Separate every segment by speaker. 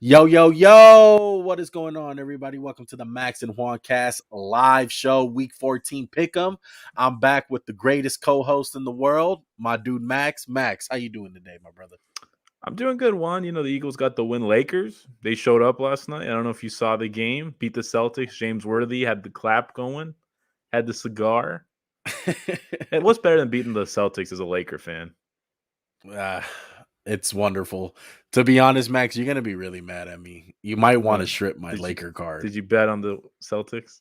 Speaker 1: Yo, yo, yo, what is going on, everybody? Welcome to the Max&JuanCast live show, week 14 pick'em. I'm back with the greatest co-host in the world, my dude Max. Max, how you doing today, my brother?
Speaker 2: I'm doing good, Juan. The Eagles got the win. Lakers, they showed up last night. I don't know if you saw the game. Beat the Celtics. James Worthy had the clap going, had the cigar. What's better than beating the Celtics as a Laker fan?
Speaker 1: Ah, it's wonderful. To be honest, Max, you're going to be really mad at me. You might want to
Speaker 2: What?
Speaker 1: strip my
Speaker 2: Did you
Speaker 1: Laker card.
Speaker 2: did you bet on the Celtics?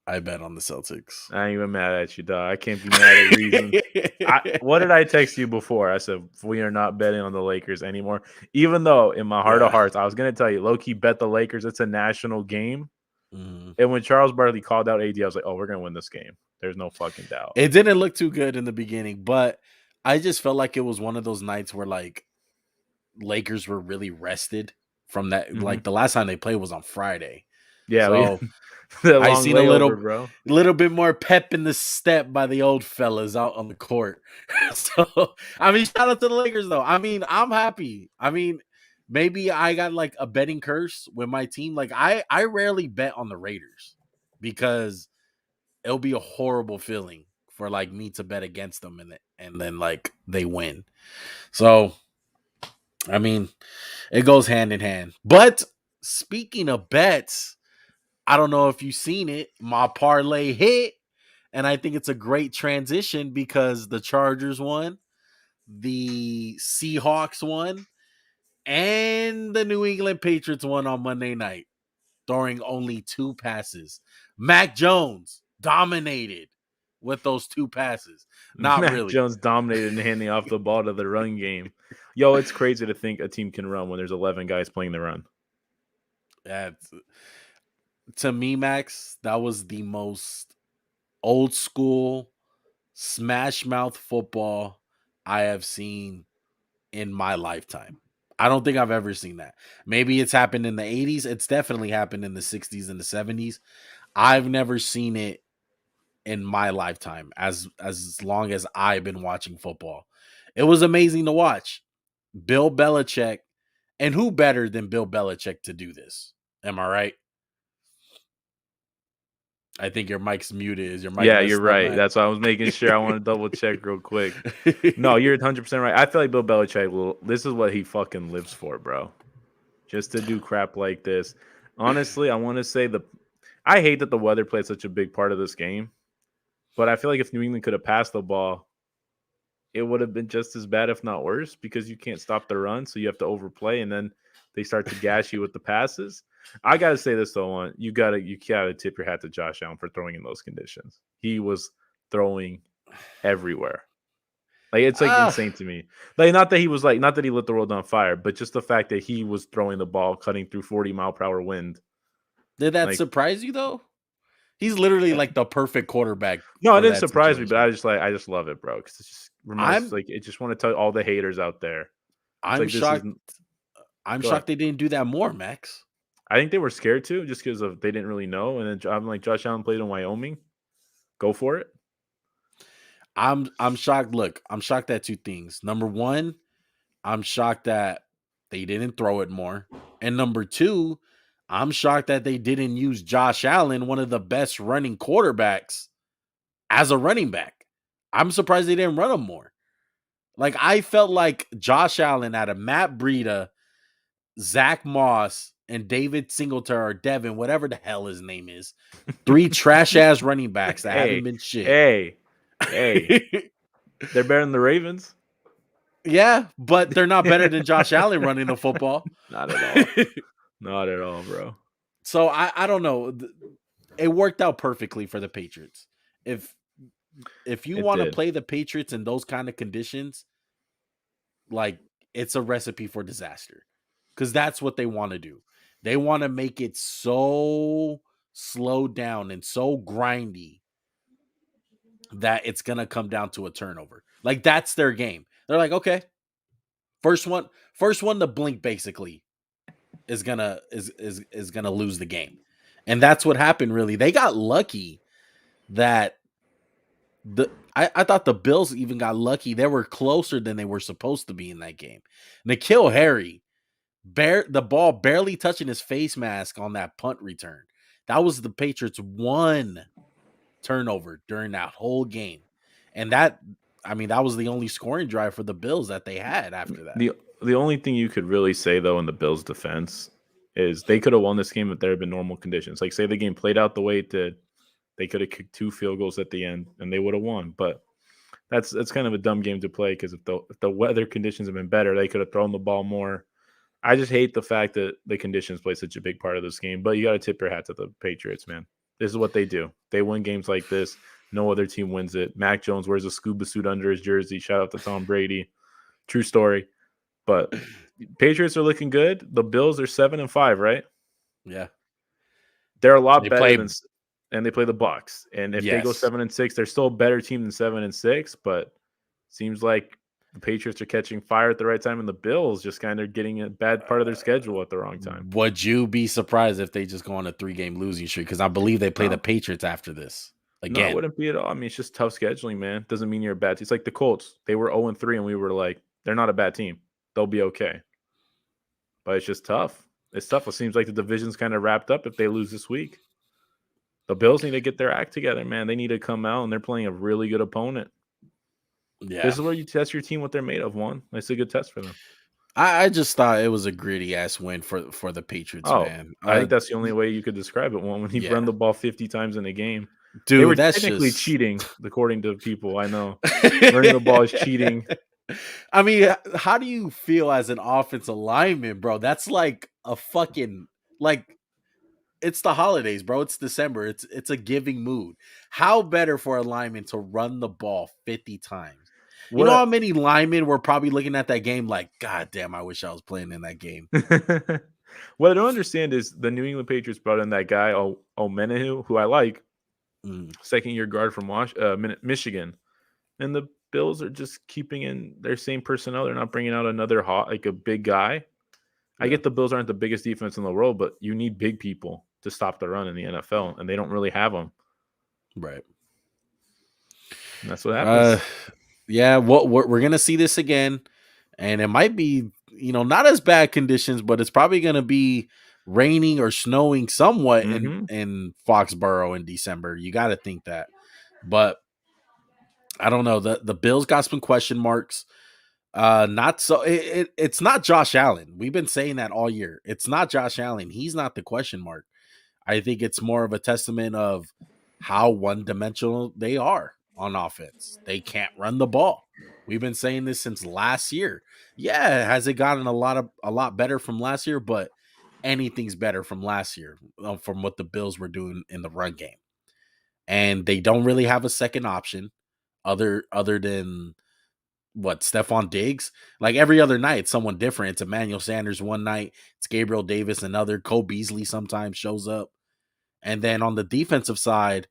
Speaker 1: I bet on the Celtics.
Speaker 2: I ain't even mad at you, dog. I can't be mad at reason. What did I text you before? I said we are not betting on the Lakers anymore. Even though in my heart of
Speaker 1: Yeah.
Speaker 2: hearts, I was gonna tell you, low key bet the Lakers. It's a national game.
Speaker 1: Mhm.
Speaker 2: And when Charles Barkley called out AD, I was like, oh, we're going to win this game. There's no fucking doubt.
Speaker 1: It didn't look too good in the beginning, but I just felt like it was one of those nights where like Lakers were really rested from that.
Speaker 2: Mm-hmm.
Speaker 1: Like the last time they played was on Friday,
Speaker 2: Yeah,
Speaker 1: so
Speaker 2: the
Speaker 1: I
Speaker 2: long
Speaker 1: seen a
Speaker 2: layover, bro.
Speaker 1: little bit more pep in the step by the old fellas out on the court. So I mean, shout out to the Lakers though. I mean, I'm happy. I mean, maybe I got like a betting curse with my team. Like I rarely bet on the Raiders because it'll be a horrible feeling for like me to bet against them and then like they win. So I mean, it goes hand in hand. But speaking of bets, I don't know if you've seen it. My parlay hit, and I think it's a great transition because the Chargers won, the Seahawks won, and the New England Patriots won on Monday night, throwing only two passes. Mac Jones dominated with those two passes. Not
Speaker 2: Mac
Speaker 1: really.
Speaker 2: Jones dominated and handing off the ball to the run game. Yo, it's crazy to think a team can run when there's 11 guys playing the run.
Speaker 1: That's, to me, Max, that was the most old school smash mouth football I have seen in my lifetime. I don't think I've ever seen that. Maybe it's happened in the 80s. It's definitely happened in the 60s and the 70s. I've never seen it in my lifetime as long as I've been watching football. It was amazing to watch. Bill Belichick, and who better than Bill Belichick to do this? Am I right? I think your mic's muted. Is your mic
Speaker 2: Yeah, you're
Speaker 1: messed up,
Speaker 2: right.
Speaker 1: Max?
Speaker 2: That's why I was making sure. I want to double check real quick. No, you're 100% right. I feel like Bill Belichick this is what he fucking lives for, bro. Just to do crap like this. Honestly, I want to say I hate that the weather played such a big part of this game, but I feel like if New England could have passed the ball, it would have been just as bad, if not worse, because you can't stop the run, so you have to overplay, and then they start to gash you with the passes. I gotta say this though, you gotta tip your hat to Josh Allen for throwing in those conditions. He was throwing everywhere. Like it's like
Speaker 1: Ah,
Speaker 2: insane to me. Like not that he was like not that he lit the world on fire, but just the fact that he was throwing the ball, cutting through 40-mile-per-hour wind.
Speaker 1: did that
Speaker 2: Like
Speaker 1: surprise you though? He's literally like the perfect quarterback
Speaker 2: no, it
Speaker 1: for
Speaker 2: didn't
Speaker 1: that
Speaker 2: surprise me, but
Speaker 1: situation.
Speaker 2: I just love it, bro. Because it just reminds
Speaker 1: I'm
Speaker 2: like it just want to tell all the haters out there. It's
Speaker 1: I'm
Speaker 2: like this
Speaker 1: shocked.
Speaker 2: isn't.
Speaker 1: I'm
Speaker 2: Go ahead.
Speaker 1: shocked they didn't do that more, Max.
Speaker 2: I think they were scared too, just because of they didn't really know. And then I'm like, Josh Allen played in Wyoming. Go for it.
Speaker 1: I'm shocked. Look, I'm shocked at two things. Number one, I'm shocked that they didn't throw it more. And number two, I'm shocked that they didn't use Josh Allen, one of the best running quarterbacks, as a running back. I'm surprised they didn't run him more. Like I felt like Josh Allen out of Matt Breida, Zach Moss, and David Singletary or Devin, whatever the hell his name is. Three trash ass running backs that haven't
Speaker 2: hey,
Speaker 1: been shit.
Speaker 2: hey, hey! They're better than the Ravens.
Speaker 1: Yeah, but they're not better than Josh Allen running the football.
Speaker 2: Not at all. Not at all, bro.
Speaker 1: So I don't know. It worked out perfectly for the Patriots. If if you
Speaker 2: It
Speaker 1: want to
Speaker 2: did.
Speaker 1: play the Patriots in those kind of conditions, like it's a recipe for disaster. Because that's what they want to do. They want to make it so slowed down and so grindy that it's gonna come down to a turnover. Like that's their game. They're like, okay, first one to blink basically is gonna lose the game. And that's what happened really. They got lucky that I thought the Bills even got lucky. They were closer than they were supposed to be in that game. N'Keal Harry The ball barely touching his face mask on that punt return. That was the Patriots' one turnover during that whole game. And that was the only scoring drive for the Bills that they had after that.
Speaker 2: The only thing you could really say, though, in the Bills' defense is they could have won this game if there had been normal conditions. Like, say the game played out the way it did, they could have kicked 2 field goals at the end, and they would have won. But that's kind of a dumb game to play because if the weather conditions have been better, they could have thrown the ball more. I just hate the fact that the conditions play such a big part of this game. But you got to tip your hat to the Patriots, man. This is what they do. They win games like this. No other team wins it. Mac Jones wears a scuba suit under his jersey. Shout out to Tom Brady. True story. But Patriots are looking good. The Bills are 7-5, right?
Speaker 1: Yeah.
Speaker 2: They're a lot better than, and they play the Bucs. And if they go
Speaker 1: Yes.
Speaker 2: 7-6, they're still a better team than 7-6. But seems like the Patriots are catching fire at the right time, and the Bills just kind of getting a bad part of their schedule at the wrong time.
Speaker 1: Would you be surprised if they just go on a 3-game losing streak? Because I believe they play the Patriots after this. Again.
Speaker 2: No, it wouldn't be at all. I mean, it's just tough scheduling, man. Doesn't mean you're a bad team. It's like the Colts. They were 0-3, and we were like, they're not a bad team. They'll be okay. But it's just tough. It's tough. It seems like the division's kind of wrapped up if they lose this week. The Bills need to get their act together, man. They need to come out, and they're playing a really good opponent. Yeah. This is where you test your team what they're made of, Juan. It's a good test for them.
Speaker 1: I just thought it was a gritty-ass win for the Patriots, man.
Speaker 2: I think that's the only way you could describe it, Juan, when you run the ball 50 times in a game.
Speaker 1: Dude,
Speaker 2: they were
Speaker 1: that's
Speaker 2: technically cheating, according to people I know. Running the ball is cheating.
Speaker 1: I mean, how do you feel as an offensive lineman, bro? That's like a fucking it's the holidays, bro. It's December. It's a giving mood. How better for a lineman to run the ball 50 times? You know how many linemen were probably looking at that game like, God damn, I wish I was playing in that game.
Speaker 2: What I don't understand is the New England Patriots brought in that guy, Omenahu, who I like, second-year guard from Michigan. And the Bills are just keeping in their same personnel. They're not bringing out another a big guy. Yeah. I get the Bills aren't the biggest defense in the world, but you need big people to stop the run in the NFL, and they don't really have them.
Speaker 1: Right.
Speaker 2: And that's what happens.
Speaker 1: Yeah, we're going to see this again, and it might be, not as bad conditions, but it's probably going to be raining or snowing somewhat in Foxborough in December. You got to think that. But I don't know. The Bills got some question marks. Not so. It's not Josh Allen. We've been saying that all year. It's not Josh Allen. He's not the question mark. I think it's more of a testament of how one-dimensional they are on offense. They can't run the ball. We've been saying this since last year. Yeah, has it gotten a lot better from last year? But anything's better from last year, from what the Bills were doing in the run game. And they don't really have a second option other than Stephon Diggs. Like every other night, it's someone different. It's Emmanuel Sanders one night, it's Gabriel Davis another. Cole Beasley sometimes shows up. And then on the defensive side,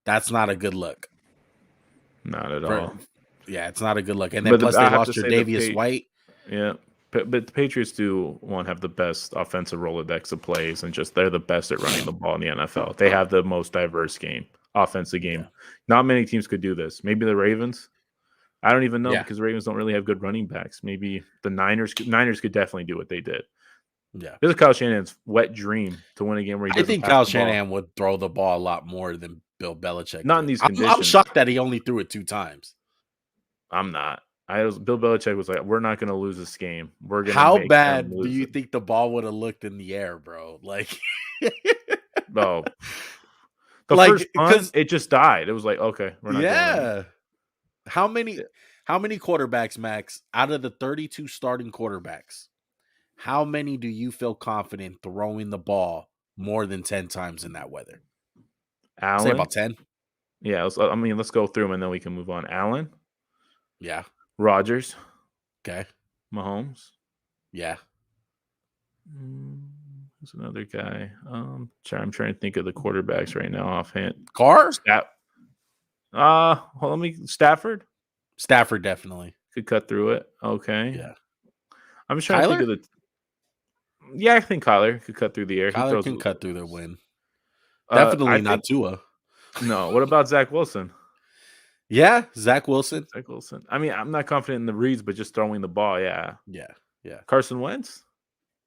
Speaker 1: that's not a good look.
Speaker 2: Not at all.
Speaker 1: Yeah, it's not a good look. And then plus they lost your Tre'Davious White.
Speaker 2: Yeah. But the Patriots do have the best offensive Rolodex of plays, and just they're the best at running the ball in the NFL. They have the most diverse offensive game. Yeah. Not many teams could do this. Maybe the Ravens. I don't even know because the Ravens don't really have good running backs. Maybe the Niners could definitely do what they did.
Speaker 1: Yeah.
Speaker 2: This is Kyle Shanahan's wet dream to win a game where he doesn't
Speaker 1: I think Kyle Shanahan would throw the ball a lot more than Bill Belichick.
Speaker 2: Not in these conditions.
Speaker 1: I'm shocked that he only threw it 2 times.
Speaker 2: I'm not. Bill Belichick was like, we're not going to lose this game. We're going to.
Speaker 1: How bad do you think the ball would have looked in the air, bro? Like,
Speaker 2: the first punt, it just died. It was like, okay, we're not.
Speaker 1: Yeah. How many quarterbacks, Max, out of the 32 starting quarterbacks, how many do you feel confident throwing the ball more than 10 times in that weather?
Speaker 2: Allen?
Speaker 1: Say about 10.
Speaker 2: Yeah, let's go through them and then we can move on. Allen?
Speaker 1: Yeah.
Speaker 2: Rodgers?
Speaker 1: Okay.
Speaker 2: Mahomes?
Speaker 1: Yeah.
Speaker 2: There's another guy. I'm trying to think of the quarterbacks right now offhand.
Speaker 1: Carr?
Speaker 2: Stafford?
Speaker 1: Stafford definitely
Speaker 2: could cut through it. Okay.
Speaker 1: Yeah.
Speaker 2: I'm just trying to think of I think Kyler could cut through the air.
Speaker 1: Kyler can cut through the wind. Definitely not Tua.
Speaker 2: No. What about Zach Wilson?
Speaker 1: Yeah, Zach Wilson.
Speaker 2: I mean, I'm not confident in the reads, but just throwing the ball, yeah.
Speaker 1: Yeah.
Speaker 2: Carson Wentz?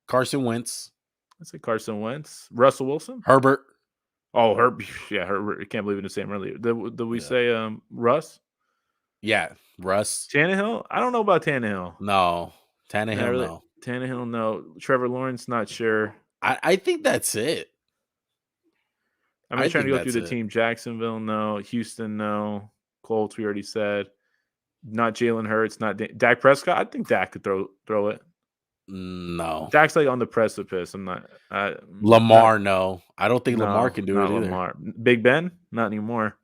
Speaker 1: Carson Wentz.
Speaker 2: Let's say Carson Wentz. Russell Wilson.
Speaker 1: Herbert.
Speaker 2: Oh, Herbert. I can't believe in the same earlier. Did we say Russ?
Speaker 1: Yeah, Russ.
Speaker 2: Tannehill? I don't know about Tannehill.
Speaker 1: No. Tannehill, no.
Speaker 2: Tannehill, no. Trevor Lawrence, not sure.
Speaker 1: I think that's it.
Speaker 2: I'm trying to go through the team. Jacksonville, no. Houston, no. Colts, we already said. Not Jalen Hurts, not Dak Prescott. I think Dak could throw it.
Speaker 1: No.
Speaker 2: Dak's like on the precipice. I'm not.
Speaker 1: Lamar, no. I don't think Lamar can do it either.
Speaker 2: Lamar. Big Ben, not anymore.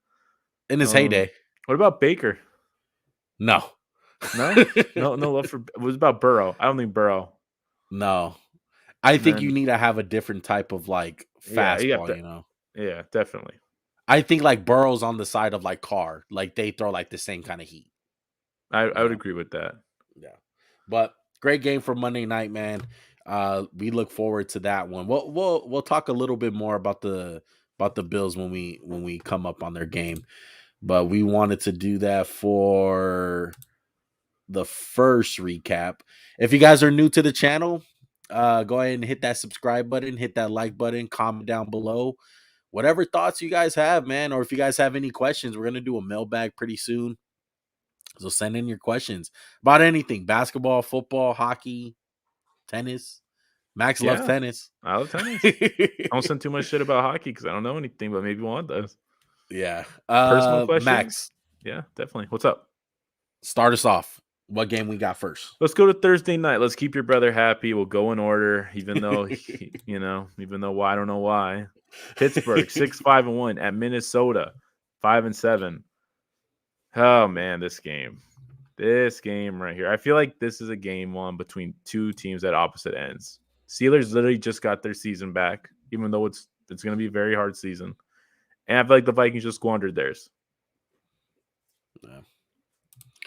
Speaker 1: In his heyday.
Speaker 2: What about Baker?
Speaker 1: No.
Speaker 2: No love for. It was about Burrow. I don't think Burrow.
Speaker 1: No. I think you need to have a different type of like fastball, you know.
Speaker 2: Yeah, definitely.
Speaker 1: I think like Burrow's on the side of like Carr. Like they throw like the same kind of heat.
Speaker 2: I would agree with that.
Speaker 1: Yeah. But great game for Monday night, man. We look forward to that one. We'll talk a little bit more about the Bills when we come up on their game. But we wanted to do that for the first recap. If you guys are new to the channel, go ahead and hit that subscribe button, hit that like button, comment down below. Whatever thoughts you guys have, man, or if you guys have any questions, we're going to do a mailbag pretty soon. So send in your questions about anything: basketball, football, hockey, tennis. Max loves tennis.
Speaker 2: I love tennis. Don't send too much shit about hockey because I don't know anything, but maybe Juan does.
Speaker 1: Yeah.
Speaker 2: Personal questions?
Speaker 1: Max.
Speaker 2: Yeah, definitely. What's up?
Speaker 1: Start us off. What game we got first?
Speaker 2: Let's go to Thursday night. Let's keep your brother happy. We'll go in order, even though, even though I don't know why. Pittsburgh, 6-5-1 at Minnesota, 5-7. Oh, man, this game right here. I feel like this is a game one between two teams at opposite ends. Steelers literally just got their season back, even though it's going to be a very hard season. And I feel like the Vikings just squandered theirs.
Speaker 1: Yeah.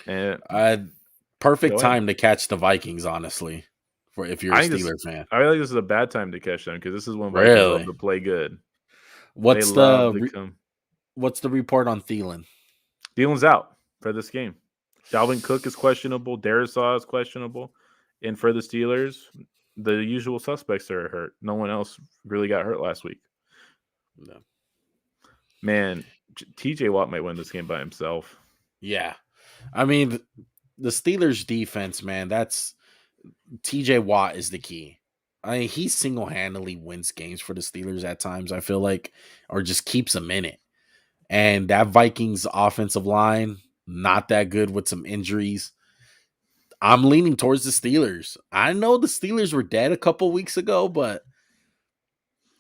Speaker 1: And perfect time to catch the Vikings, honestly, for if you're a Steelers fan.
Speaker 2: I feel like this is a bad time to catch them because this is when Vikings love to play good.
Speaker 1: What's the report on Thielen?
Speaker 2: Thielen's out for this game. Dalvin Cook is questionable. Darisaw is questionable. And for the Steelers, the usual suspects are hurt. No one else really got hurt last week.
Speaker 1: No.
Speaker 2: Man, TJ Watt might win this game by himself.
Speaker 1: Yeah. I mean, the Steelers defense, man, that's TJ Watt is the key. I mean, he single-handedly wins games for the Steelers at times, I feel like, or just keeps them in it. And that Vikings offensive line, not that good with some injuries. I'm leaning towards the Steelers. I know the Steelers were dead a couple weeks ago, but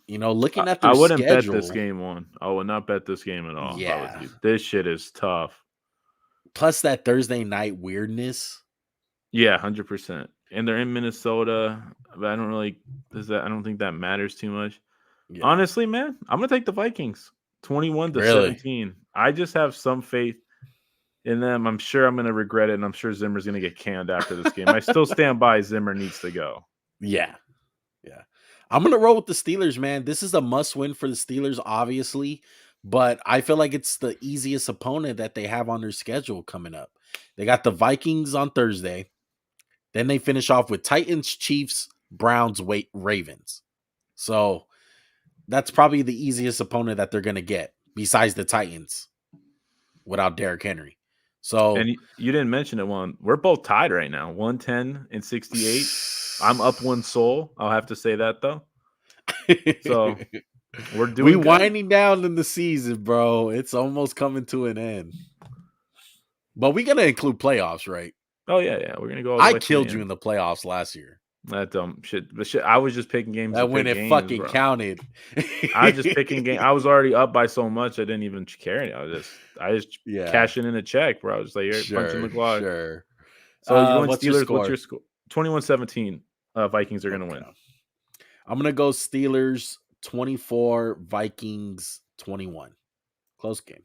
Speaker 1: looking at their schedule, I
Speaker 2: wouldn't bet this game one. I would not bet this game at all.
Speaker 1: Yeah,
Speaker 2: this shit is tough.
Speaker 1: Plus that Thursday night weirdness.
Speaker 2: Yeah, 100%. And they're in Minnesota, but I don't think that matters too much. Yeah. Honestly, man, I'm gonna take the Vikings, 21-17. I just have some faith in them. I'm sure I'm gonna regret it, and I'm sure Zimmer's gonna get canned after this game. I still stand by Zimmer needs to go.
Speaker 1: Yeah. I'm gonna roll with the Steelers, man. This is a must-win for the Steelers, obviously, but I feel like it's the easiest opponent that they have on their schedule coming up. They got the Vikings on Thursday. Then they finish off with Titans, Chiefs, Browns, Ravens. So that's probably the easiest opponent that they're going to get besides the Titans without Derrick Henry. So,
Speaker 2: and you didn't mention it, Juan. We're both tied right now, 110-68. I'm up one soul. I'll have to say that, though. So we're
Speaker 1: winding down in the season, bro. It's almost coming to an end. But we got to include playoffs, right?
Speaker 2: Oh, yeah. We're going to go all
Speaker 1: the way killed you in the playoffs last year.
Speaker 2: That dumb shit. But shit, I was just picking games.
Speaker 1: That when it fucking counted.
Speaker 2: I was just picking games. I was already up by so much, I didn't even care. I just cashing in a check, bro. I was like, punching the clock.
Speaker 1: Sure.
Speaker 2: So you going Steelers? What's your score? 21-17. Vikings are going to win.
Speaker 1: I'm going to go Steelers 24, Vikings 21. Close game.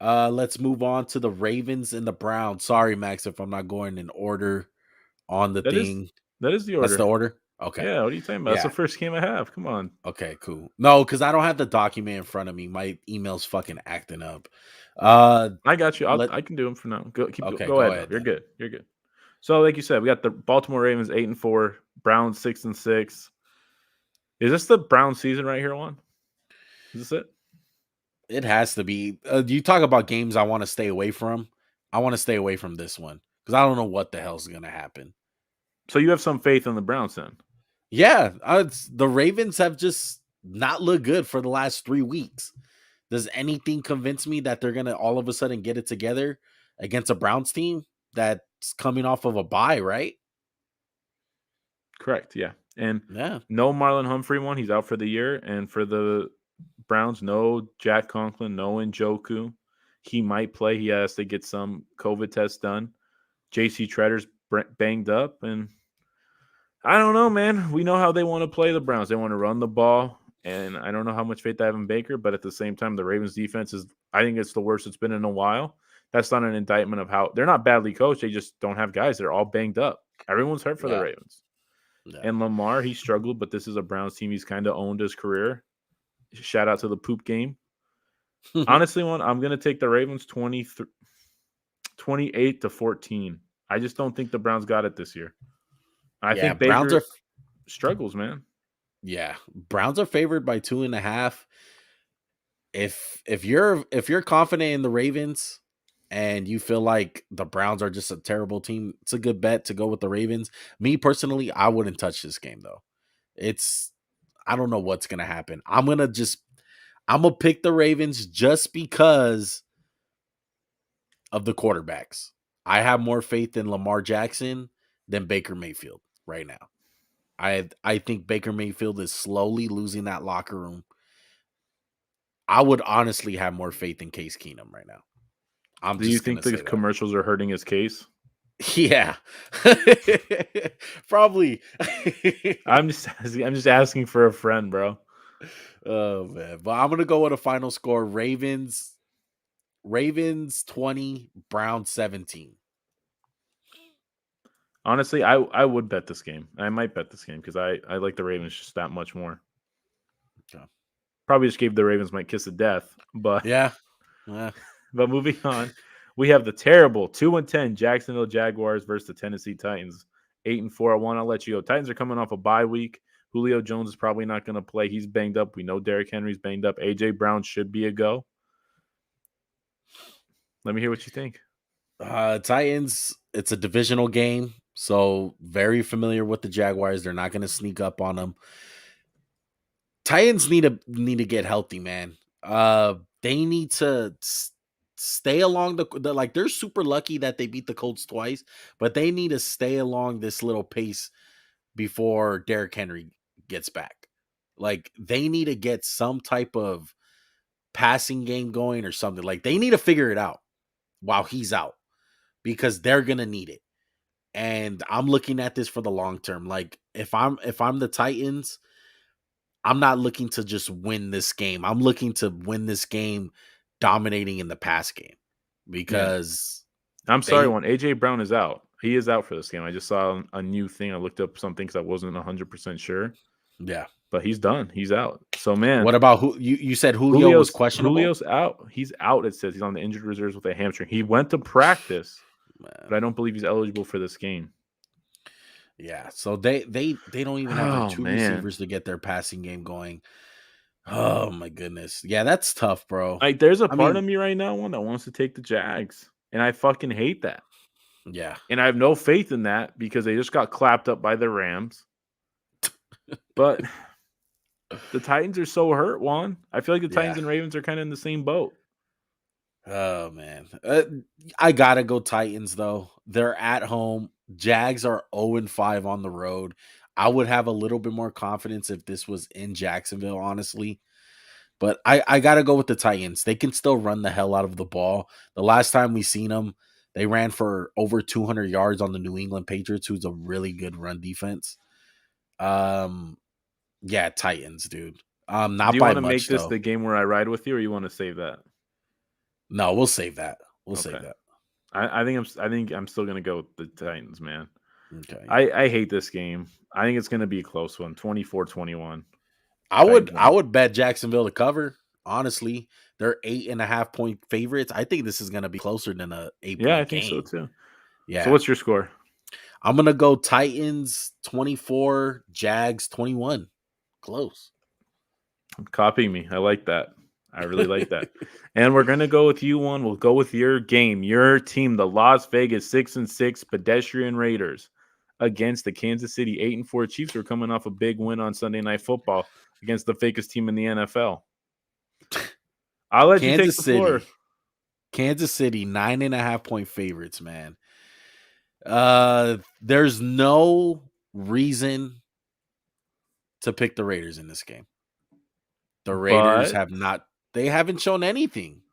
Speaker 1: Let's move on to the Ravens and the Browns. Sorry, Max, if I'm not going in order on the thing.
Speaker 2: That is the order.
Speaker 1: That's the order? Okay.
Speaker 2: Yeah, what are you talking about? That's the first game I have. Come on.
Speaker 1: Okay, cool. No, because I don't have the document in front of me. My email's fucking acting up.
Speaker 2: I got you. I can do them for now. Go ahead. You're good. So, like you said, we got the Baltimore Ravens 8-4, Browns 6-6. Is this the Brown season right here, Juan? Is this it?
Speaker 1: It has to be. You talk about games I want to stay away from. I want to stay away from this one because I don't know what the hell's going to happen.
Speaker 2: So you have some faith in the Browns then?
Speaker 1: Yeah, the Ravens have just not looked good for the last 3 weeks. Does anything convince me that they're going to all of a sudden get it together against a Browns team that's coming off of a bye, right?
Speaker 2: Correct, yeah. And
Speaker 1: Yeah.
Speaker 2: no Marlon Humphrey one. He's out for the year. And for the Browns, no Jack Conklin, no Njoku. He might play. He has to get some COVID tests done. J.C. Tretter's banged up. And I don't know, man. We know how they want to play the Browns. They want to run the ball. And I don't know how much faith I have in Baker. But at the same time, the Ravens defense is, I think it's the worst it's been in a while. That's not an indictment of how – they're not badly coached. They just don't have guys. They're all banged up. Everyone's hurt for the Ravens.
Speaker 1: Yeah.
Speaker 2: And Lamar, he struggled, but this is a Browns team. He's kind of owned his career. Shout out to the poop game. Honestly, I'm going to take the Ravens 28-14. I just don't think the Browns got it this year. I think Baker
Speaker 1: Browns are
Speaker 2: struggles, man.
Speaker 1: Yeah, Browns are favored by 2.5. If you're confident in the Ravens and you feel like the Browns are just a terrible team, it's a good bet to go with the Ravens. Me personally, I wouldn't touch this game though. I don't know what's gonna happen. I'm gonna pick the Ravens just because of the quarterbacks. I have more faith in Lamar Jackson than Baker Mayfield right now. I think Baker Mayfield is slowly losing that locker room. I would honestly have more faith in Case Keenum right now.
Speaker 2: Do you think the commercials are hurting his case?
Speaker 1: Yeah, probably.
Speaker 2: I'm just asking for a friend, bro.
Speaker 1: Oh man, but I'm gonna go with a final score: Ravens 20, Browns 17.
Speaker 2: Honestly, I would bet this game. I might bet this game because I like the Ravens just that much more.
Speaker 1: Okay.
Speaker 2: Probably just gave the Ravens my kiss of death, but
Speaker 1: yeah.
Speaker 2: But moving on, we have the terrible 2-10 Jacksonville Jaguars versus the Tennessee Titans. 8-4. I want to let you go. Titans are coming off a bye week. Julio Jones is probably not going to play. He's banged up. We know Derrick Henry's banged up. A.J. Brown should be a go. Let me hear what you think.
Speaker 1: Titans, it's a divisional game, so very familiar with the Jaguars. They're not going to sneak up on them. Titans need to get healthy, man. They need to stay along the like. They're super lucky that they beat the Colts twice, but they need to stay along this little pace before Derrick Henry gets back. Like they need to get some type of passing game going or something. Like they need to figure it out while he's out because they're gonna need it. And I'm looking at this for the long term. Like if I'm the Titans, I'm not looking to just win this game. I'm looking to win this game dominating in the pass game because
Speaker 2: I'm sorry, AJ Brown is out. He is out for this game. I just saw a new thing. I looked up something because I wasn't 100% sure.
Speaker 1: Yeah.
Speaker 2: But he's done. He's out. So, man.
Speaker 1: What about who you said Julio was questionable?
Speaker 2: Julio's out. He's out, it says. He's on the injured reserves with a hamstring. He went to practice, but I don't believe he's eligible for this game.
Speaker 1: Yeah. So they don't even have their two receivers to get their passing game going. Oh my goodness. Yeah, that's tough, bro.
Speaker 2: Like there's a part of me right now, one that wants to take the Jags. And I fucking hate that.
Speaker 1: Yeah.
Speaker 2: And I have no faith in that because they just got clapped up by the Rams. But the Titans are so hurt, Juan. I feel like the Titans and Ravens are kind of in the same boat.
Speaker 1: Oh, man. I got to go Titans, though. They're at home. Jags are 0-5 on the road. I would have a little bit more confidence if this was in Jacksonville, honestly. But I got to go with the Titans. They can still run the hell out of the ball. The last time we seen them, they ran for over 200 yards on the New England Patriots, who's a really good run defense. Yeah, Titans, dude. Not by much. Do you want to make
Speaker 2: this the game where I ride with you, or you want to save that?
Speaker 1: No, we'll save that. We'll save that.
Speaker 2: I think I'm still gonna go with the Titans, man.
Speaker 1: Okay.
Speaker 2: I hate this game. I think it's gonna be a close one, 24-21.
Speaker 1: I would bet Jacksonville to cover. Honestly, they're 8.5-point favorites. I think this is gonna be closer than a 8-point game.
Speaker 2: Yeah, I think so too.
Speaker 1: Yeah.
Speaker 2: So what's your score?
Speaker 1: I'm gonna go Titans 24, Jags 21. Close.
Speaker 2: Copy me. I like that. I really like that. And we're gonna go with you one. We'll go with your game, your team, the Las Vegas 6-6 Pedestrian Raiders against the Kansas City 8-4 Chiefs. Who are coming off a big win on Sunday Night Football against the fakest team in the NFL. I'll let you take the floor.
Speaker 1: Kansas City, 9.5-point favorites, man. There's no reason to pick the Raiders in this game. The Raiders they haven't shown anything.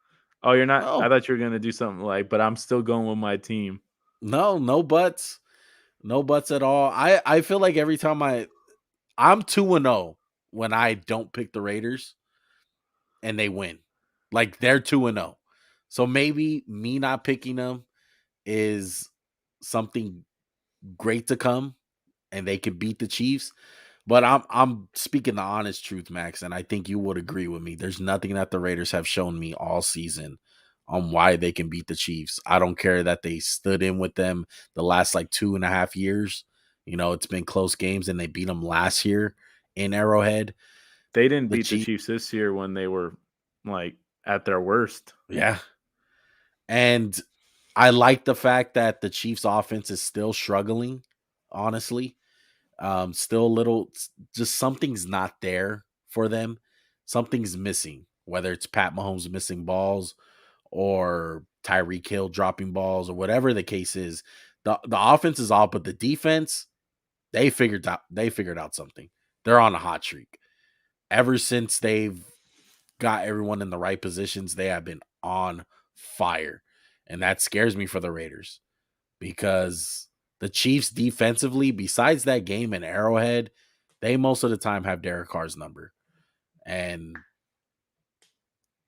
Speaker 2: Oh, you're not?
Speaker 1: No.
Speaker 2: I thought you were gonna do something but I'm still going with my team.
Speaker 1: No buts. No buts at all. I feel like every time I'm 2-0 when I don't pick the Raiders and they win. Like they're 2-0. So maybe me not picking them is something great to come and they can beat the Chiefs. But I'm speaking the honest truth, Max, and I think you would agree with me. There's nothing that the Raiders have shown me all season on why they can beat the Chiefs. I don't care that they stood in with them the last 2.5 years. It's been close games and they beat them last year in Arrowhead.
Speaker 2: They didn't beat the Chiefs this year when they were at their worst.
Speaker 1: Yeah. And I like the fact that the Chiefs offense is still struggling, honestly. Still a little, just something's not there for them. Something's missing, whether it's Pat Mahomes missing balls or Tyreek Hill dropping balls or whatever the case is. The offense is off, but the defense, they figured out something. They're on a hot streak. Ever since they've got everyone in the right positions, they have been on fire. And that scares me for the Raiders because the Chiefs defensively, besides that game in Arrowhead, they most of the time have Derek Carr's number. And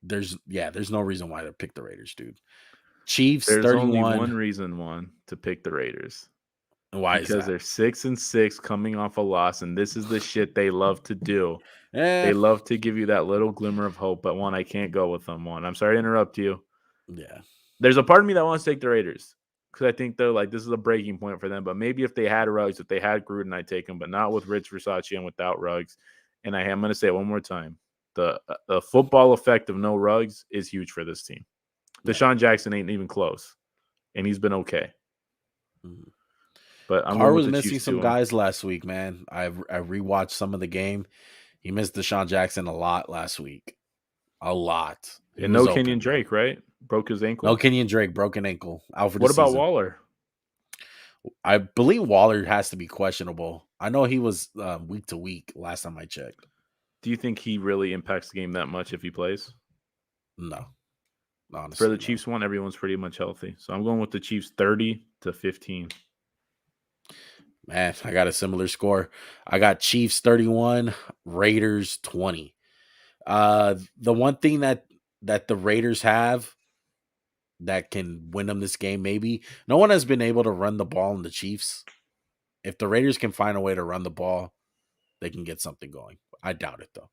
Speaker 1: there's no reason why to pick the Raiders, dude. Chiefs,
Speaker 2: there's
Speaker 1: 31.
Speaker 2: Only one reason to pick the Raiders.
Speaker 1: Why
Speaker 2: because
Speaker 1: is that?
Speaker 2: They're 6-6 coming off a loss, and this is the shit they love to do. They love to give you that little glimmer of hope, but I can't go with them. I'm sorry to interrupt you.
Speaker 1: Yeah.
Speaker 2: There's a part of me that wants to take the Raiders because I think they're this is a breaking point for them. But maybe if they had Ruggs, if they had Gruden, I'd take them, but not with Rich Versace and without Ruggs. And I'm going to say it one more time. The football effect of no Ruggs is huge for this team. Deshaun Jackson ain't even close, and he's been okay.
Speaker 1: Mm-hmm.
Speaker 2: But
Speaker 1: Carr was missing some guys last week, man. I rewatched some of the game. He missed Deshaun Jackson a lot last week. A lot.
Speaker 2: And no Kenyon Drake, right? Broke his ankle.
Speaker 1: No Kenyon Drake, broken ankle. Out for the
Speaker 2: season. What
Speaker 1: about
Speaker 2: Waller?
Speaker 1: I believe Waller has to be questionable. I know he was week to week last time I checked.
Speaker 2: Do you think he really impacts the game that much if he plays?
Speaker 1: No. Honestly,
Speaker 2: for the Chiefs one, everyone's pretty much healthy. So I'm going with the Chiefs 30-15.
Speaker 1: Man, I got a similar score. I got Chiefs 31, Raiders 20. The one thing that the Raiders have that can win them this game, maybe no one has been able to run the ball in the Chiefs. If the Raiders can find a way to run the ball, they can get something going. I doubt it though.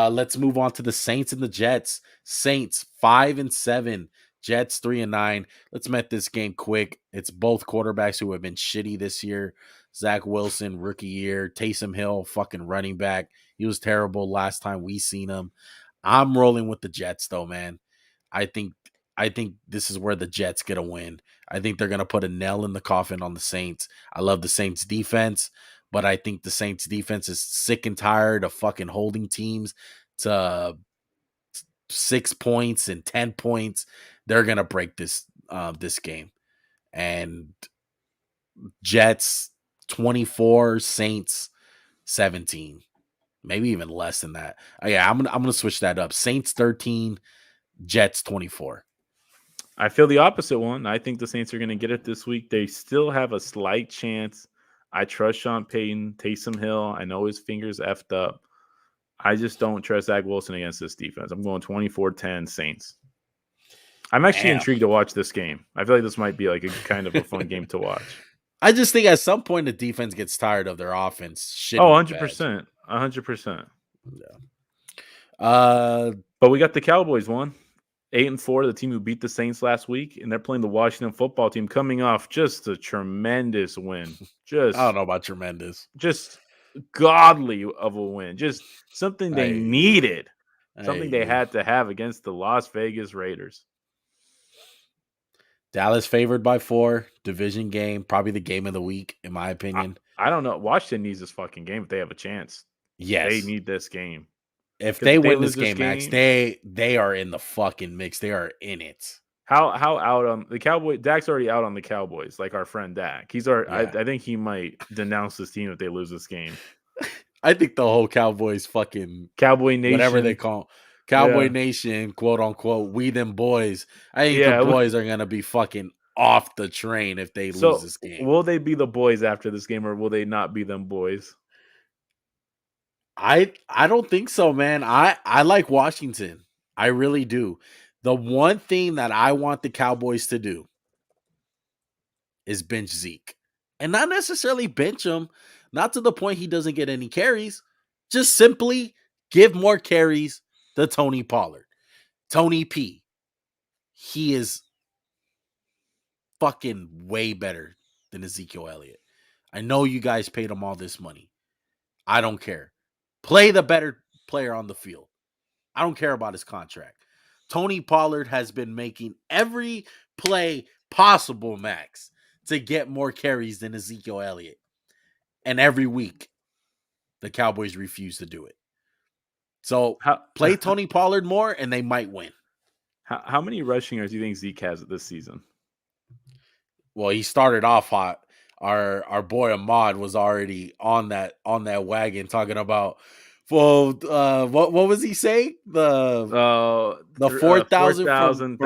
Speaker 1: Let's move on to the Saints and the Jets. Saints 5-7, Jets 3-9. Let's make this game quick. It's both quarterbacks who have been shitty this year. Zach Wilson, rookie year. Taysom Hill, fucking running back. He was terrible last time we seen him. I'm rolling with the Jets though, man. I think this is where the Jets get a win. I think they're gonna put a nail in the coffin on the Saints. I love the Saints defense, but I think the Saints defense is sick and tired of fucking holding teams to 6 points and 10 points. They're gonna break this game. And Jets 24, Saints 17, maybe even less than that. Yeah, I'm gonna switch that up. Saints 13, Jets 24.
Speaker 2: I feel the opposite one. I think the Saints are going to get it this week. They still have a slight chance. I trust Sean Payton, Taysom Hill. I know his fingers effed up. I just don't trust Zach Wilson against this defense. I'm going 24-10 Saints. I'm actually intrigued to watch this game. I feel like this might be a kind of a fun game to watch.
Speaker 1: I just think at some point the defense gets tired of their offense.
Speaker 2: 100%. 100%.
Speaker 1: Yeah.
Speaker 2: But we got the Cowboys one. 8-4, the team who beat the Saints last week, and they're playing the Washington football team coming off just a tremendous win.
Speaker 1: I don't know about tremendous.
Speaker 2: Just godly of a win. Just something they needed. Something they had to have against the Las Vegas Raiders.
Speaker 1: Dallas favored by 4, division game, probably the game of the week, in my opinion.
Speaker 2: I don't know. Washington needs this fucking game if they have a chance.
Speaker 1: Yes.
Speaker 2: They need this game.
Speaker 1: If they win this game, Max, they are in the fucking mix. They are in it.
Speaker 2: How out on the Cowboys? Dak's already out on the Cowboys, like our friend Dak. He's already. Yeah. I think he might denounce this team if they lose this game.
Speaker 1: I think the whole Cowboys fucking
Speaker 2: Cowboy Nation,
Speaker 1: whatever they call Cowboy Nation, quote unquote, we them boys. I think the boys are gonna be fucking off the train if they lose this game.
Speaker 2: Will they be the boys after this game, or will they not be them boys?
Speaker 1: I don't think so, man. I like Washington. I really do. The one thing that I want the Cowboys to do is bench Zeke. And not necessarily bench him, not to the point he doesn't get any carries. Just simply give more carries to Tony Pollard. Tony P. He is fucking way better than Ezekiel Elliott. I know you guys paid him all this money. I don't care. Play the better player on the field. I don't care about his contract. Tony Pollard has been making every play possible, Max, to get more carries than Ezekiel Elliott. And every week, the Cowboys refuse to do it. So play Tony Pollard more, and they might win.
Speaker 2: How many rushing yards do you think Zeke has this season?
Speaker 1: Well, he started off hot. Our boy Ahmad was already on that wagon talking about. Well, what was he saying? The 4,000
Speaker 2: thousand.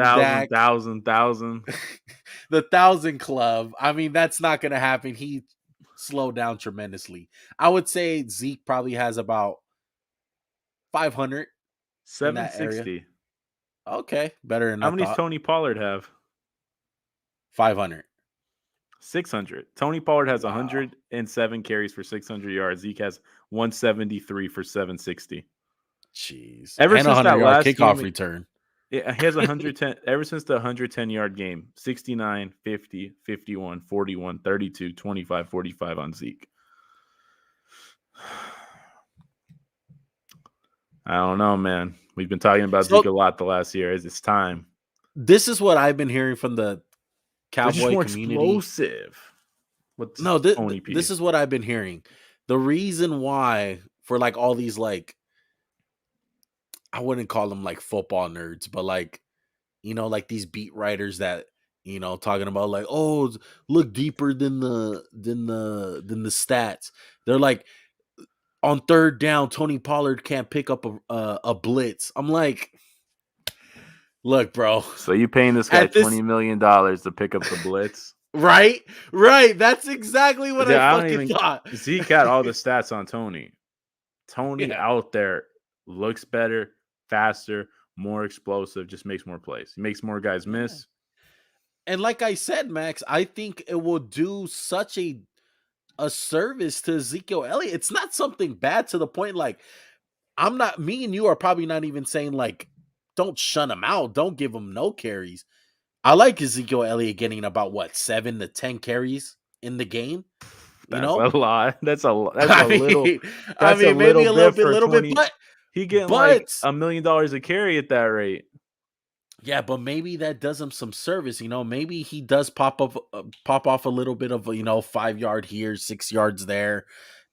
Speaker 1: The 1,000 club. I mean, that's not going to happen. He slowed down tremendously. I would say Zeke probably has about 500.
Speaker 2: 760.
Speaker 1: Okay, better than
Speaker 2: how many does Tony Pollard have?
Speaker 1: 500.
Speaker 2: 600. Tony Pollard has 107 carries for 600 yards. Zeke has 173 for 760.
Speaker 1: Jeez.
Speaker 2: Ever since that last
Speaker 1: kickoff return.
Speaker 2: Yeah, he has 110 ever since the 110-yard game. 69, 50, 51, 41, 32, 25, 45 on Zeke. I don't know, man. We've been talking about Zeke a lot the last year. It's time.
Speaker 1: This is what I've been hearing from the Cowboy
Speaker 2: more
Speaker 1: community.
Speaker 2: Explosive.
Speaker 1: This is what I've been hearing. The reason why for like all these like, I wouldn't call them like football nerds, but like, you know, like these beat writers that, you know, talking about like, oh, look deeper than the stats. They're like, on third down, Tony Pollard can't pick up a blitz. I'm like, look, bro.
Speaker 2: So you paying this guy $20 million to pick up the blitz?
Speaker 1: Right. That's exactly what I fucking thought.
Speaker 2: Zeke got all the stats on Tony. Tony out there looks better, faster, more explosive, just makes more plays. He makes more guys miss.
Speaker 1: And like I said, Max, I think it will do such a service to Ezekiel Elliott. It's not something bad to the point like me and you are probably not even saying like, don't shun him out. Don't give him no carries. I like Ezekiel Elliott getting about 7 to 10 carries in the game.
Speaker 2: That's a lot. That's a little. That's
Speaker 1: maybe a little bit, but
Speaker 2: he getting like $1 million a carry at that rate.
Speaker 1: Yeah, but maybe that does him some service. You know, maybe he does pop off a little bit of 5 yard here, 6 yards there,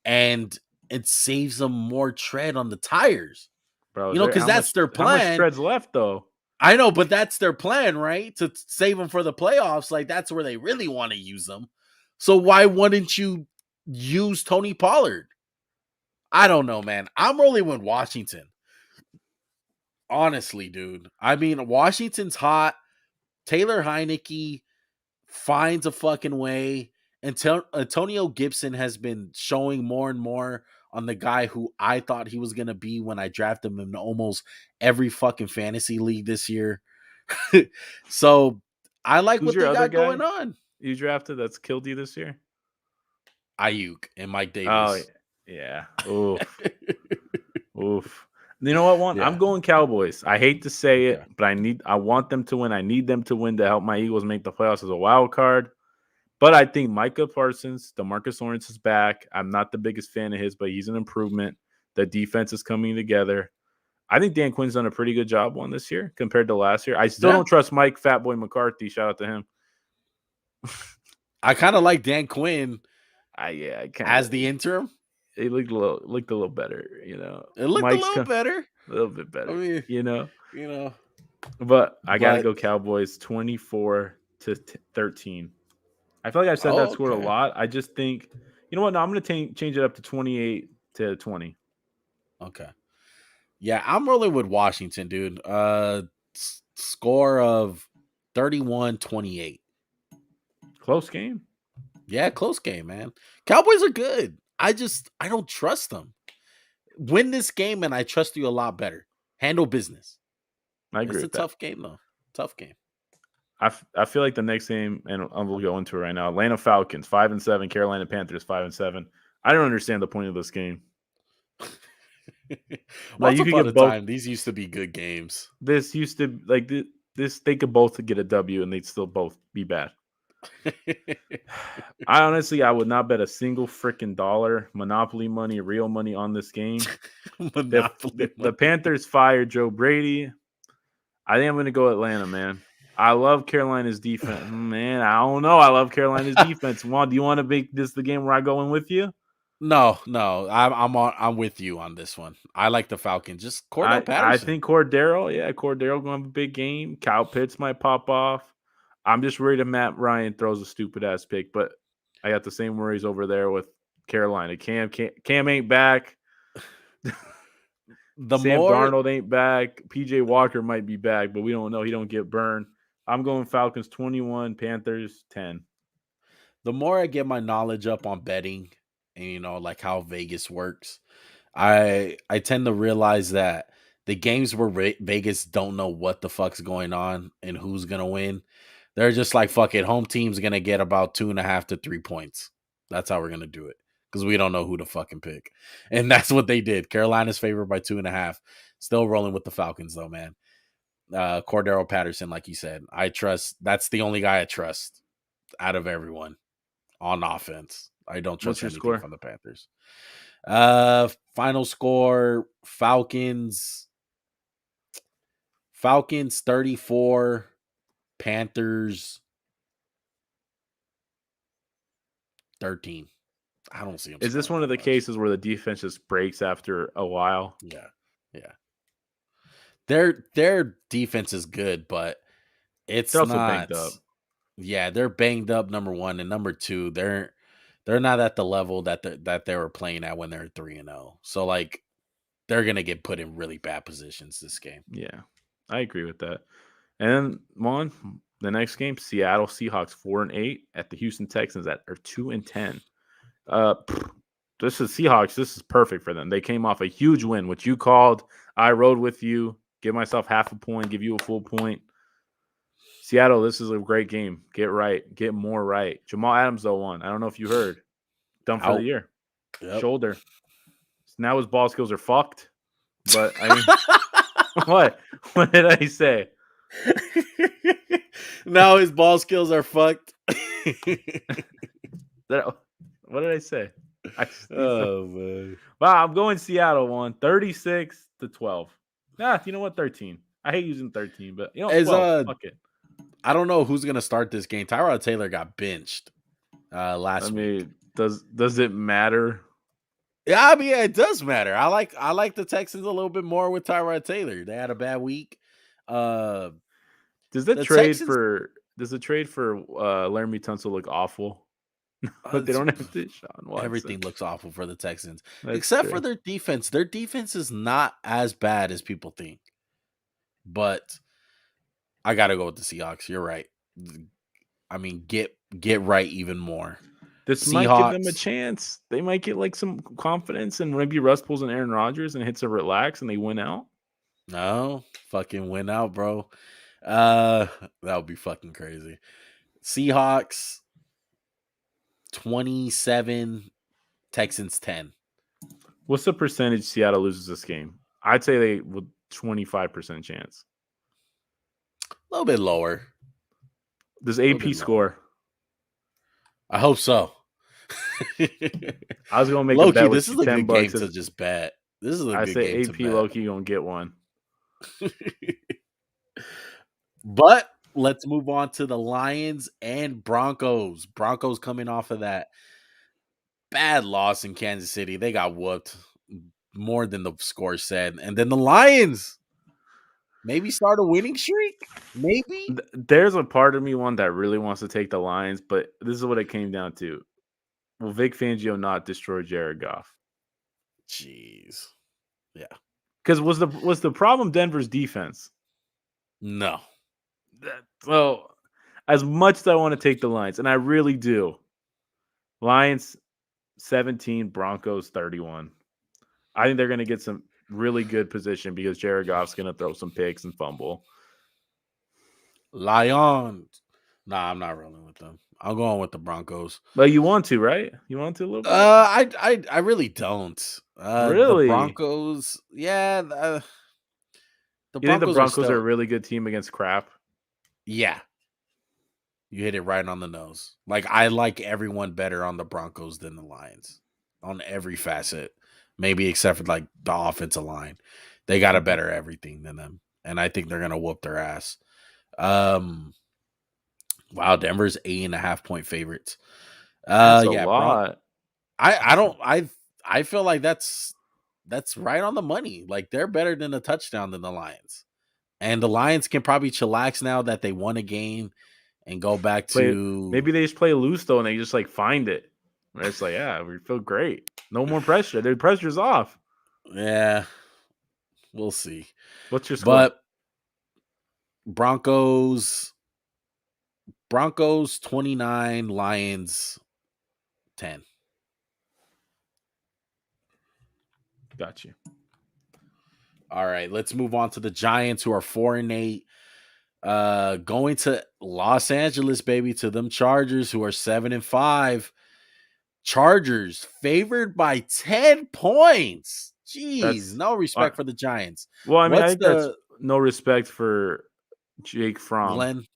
Speaker 1: and it saves them more tread on the tires.
Speaker 2: Bro,
Speaker 1: you know, because that's their plan.
Speaker 2: How much tread's left though?
Speaker 1: I know, but that's their plan, right? To save them for the playoffs. Like that's where they really want to use them. So why wouldn't you use Tony Pollard? I don't know, man. I'm rolling with Washington. Honestly, dude. I mean, Washington's hot. Taylor Heineke finds a fucking way. Antonio Gibson has been showing more and more on the guy who I thought he was going to be when I drafted him in almost every fucking fantasy league this year. So I like what they got going on.
Speaker 2: You drafted that's killed you this year?
Speaker 1: Ayuk and Mike Davis.
Speaker 2: Oh, yeah. Oof. Oof. You know what, Juan?
Speaker 1: Yeah.
Speaker 2: I'm going Cowboys. I hate to say
Speaker 1: Okay.
Speaker 2: it, but I want them to win. I need them to win to help my Eagles make the playoffs as a wild card. But I think Micah Parsons, DeMarcus Lawrence is back. I'm not the biggest fan of his, but he's an improvement. The defense is coming together. I think Dan Quinn's done a pretty good job on this year compared to last year. I still don't trust Mike Fatboy McCarthy. Shout out to him.
Speaker 1: I kind of like Dan Quinn
Speaker 2: I kind
Speaker 1: as the interim.
Speaker 2: It looked a little better, you know.
Speaker 1: It looked
Speaker 2: Mike's
Speaker 1: a little
Speaker 2: bit better,
Speaker 1: I mean,
Speaker 2: you know.
Speaker 1: you know.
Speaker 2: But I got to go Cowboys 24-13. I feel like I've said that score a lot. I just think, you know what? No, I'm going to change it up to 28-20.
Speaker 1: Okay. Yeah, I'm rolling with Washington, dude. Score of 31-28.
Speaker 2: Close game.
Speaker 1: Yeah, close game, man. Cowboys are good. I don't trust them. Win this game and I trust you a lot better. Handle business.
Speaker 2: I agree with that.
Speaker 1: It's a tough game, though. Tough game.
Speaker 2: I feel like the next game, and we'll go into it right now, Atlanta Falcons, 5-7, Carolina Panthers, 5-7. I don't understand the point of this game.
Speaker 1: Once upon a time, these used to be good games.
Speaker 2: This used to, like, this they could both get a W, and they'd still both be bad. I would not bet a single freaking dollar, Monopoly money, real money on this game. The Panthers fired Joe Brady. I think I'm going to go Atlanta, man. I love Carolina's defense. Man, I don't know. I love Carolina's defense. Juan, do you want to make this the game where I go in with you?
Speaker 1: No. I'm with you on this one. I like the Falcons. Just Cordell Patterson.
Speaker 2: I think Cordero going to have a big game. Kyle Pitts might pop off. I'm just worried if Matt Ryan throws a stupid ass pick, but I got the same worries over there with Carolina. Cam ain't back. Sam Darnold ain't back. PJ Walker might be back, but we don't know. He don't get burned. I'm going Falcons 21, Panthers 10.
Speaker 1: The more I get my knowledge up on betting and like how Vegas works, I tend to realize that the games where Vegas don't know what the fuck's going on and who's gonna win, they're just like, fuck it, home team's gonna get about 2.5 to 3 points. That's how we're gonna do it because we don't know who to fucking pick, and that's what they did. Carolina's favored by 2.5. Still rolling with the Falcons though, man. Cordero Patterson, like you said, I trust. That's the only guy I trust out of everyone on offense. I don't trust anything from the Panthers. Final score: Falcons 34, Panthers 13. I don't see them.
Speaker 2: Is this one of the cases where the defense just breaks after a while?
Speaker 1: Yeah. Their defense is good, but it's
Speaker 2: also
Speaker 1: not
Speaker 2: banged up.
Speaker 1: Yeah, they're banged up. Number one, and number two, they're not at the level that they were playing at when they're 3-0. So like, they're gonna get put in really bad positions this game.
Speaker 2: Yeah, I agree with that. And Juan, the next game, Seattle Seahawks 4-8 at the Houston Texans that are 2-10. This is Seahawks. This is perfect for them. They came off a huge win, which you called. I rode with you. Give myself half a point. Give you a full point. Seattle, this is a great game. Get right. Get more right. Jamal Adams, though, won. I don't know if you heard. Done for the year. Yep. Shoulder. So now his ball skills are fucked. But, I mean, what? What did I say?
Speaker 1: Now his ball skills are fucked.
Speaker 2: What did I say?
Speaker 1: Man.
Speaker 2: Wow, I'm going Seattle 36-12. You know what? 13. I hate using 13, but 12. Fuck it.
Speaker 1: I don't know who's gonna start this game. Tyrod Taylor got benched last week.
Speaker 2: Does it matter?
Speaker 1: Yeah, I mean, it does matter. I like the Texans a little bit more with Tyrod Taylor. They had a bad week.
Speaker 2: Does the trade for Laramie Tunsil look awful? But they don't have Deshaun Watson.
Speaker 1: Everything looks awful for the Texans, except for their defense. Their defense is not as bad as people think. But I got to go with the Seahawks. You're right. I mean, get right even more.
Speaker 2: This might give them a chance. They might get like some confidence, and maybe Russ pulls an Aaron Rodgers and hits a relax, and they win out.
Speaker 1: No, fucking win out, bro. That would be fucking crazy. Seahawks 27, Texans 10.
Speaker 2: What's the percentage Seattle loses this game? I'd say they would 25% chance.
Speaker 1: A little bit lower.
Speaker 2: Does
Speaker 1: A little
Speaker 2: AP
Speaker 1: bit
Speaker 2: score?
Speaker 1: lower. I hope so.
Speaker 2: I was gonna make a
Speaker 1: Low-key,
Speaker 2: bet with
Speaker 1: this
Speaker 2: you
Speaker 1: is a good game
Speaker 2: $10.
Speaker 1: to just bet. This is a
Speaker 2: I
Speaker 1: good
Speaker 2: say
Speaker 1: game to
Speaker 2: AP
Speaker 1: bet.
Speaker 2: low-key gonna get one.
Speaker 1: But let's move on to the Lions and Broncos. Broncos coming off of that bad loss in Kansas City. They got whooped more than the score said. And then the Lions maybe start a winning streak. Maybe.
Speaker 2: There's a part of me one that really wants to take the Lions, but this is what it came down to. Will Vic Fangio not destroy Jared Goff?
Speaker 1: Jeez. Yeah.
Speaker 2: Because was the problem Denver's defense?
Speaker 1: No.
Speaker 2: So as much as I want to take the Lions, and I really do, Lions 17, Broncos 31. I think they're going to get some really good position because Jared Goff's going to throw some picks and fumble.
Speaker 1: Lions. Nah, I'm not rolling with them. I'm going with the Broncos.
Speaker 2: But you want to, right? You want to a little bit?
Speaker 1: I really don't. The
Speaker 2: Really?
Speaker 1: Broncos, yeah. The
Speaker 2: You think the
Speaker 1: Broncos
Speaker 2: Broncos are
Speaker 1: still,
Speaker 2: a really good team against crap?
Speaker 1: yeah. You hit it right on the nose. Like, I like everyone better on the Broncos than the Lions on every facet, maybe except for like the offensive line. They got a better everything than them, and I think they're gonna whoop their ass. Wow, Denver's 8.5-point favorites.
Speaker 2: That's a
Speaker 1: Yeah,
Speaker 2: lot.
Speaker 1: I feel like that's right on the money. Like, they're better than a touchdown than the Lions, and the Lions can probably chillax now that they won a game and go back to
Speaker 2: Maybe they just play loose though, and they just like find it. And it's like, yeah, we feel great. No more pressure. Their pressure's off.
Speaker 1: yeah. We'll see.
Speaker 2: What's your score?
Speaker 1: But Broncos 29, Lions 10.
Speaker 2: Got you.
Speaker 1: All right, let's move on to the Giants, who are 4-8. Going to Los Angeles, baby, to them Chargers, who are 7-5. Chargers favored by 10 points. Jeez, no respect for the Giants.
Speaker 2: Well, I mean, I
Speaker 1: What's
Speaker 2: think that's
Speaker 1: the
Speaker 2: no respect for Jake Fromm.
Speaker 1: Glenn?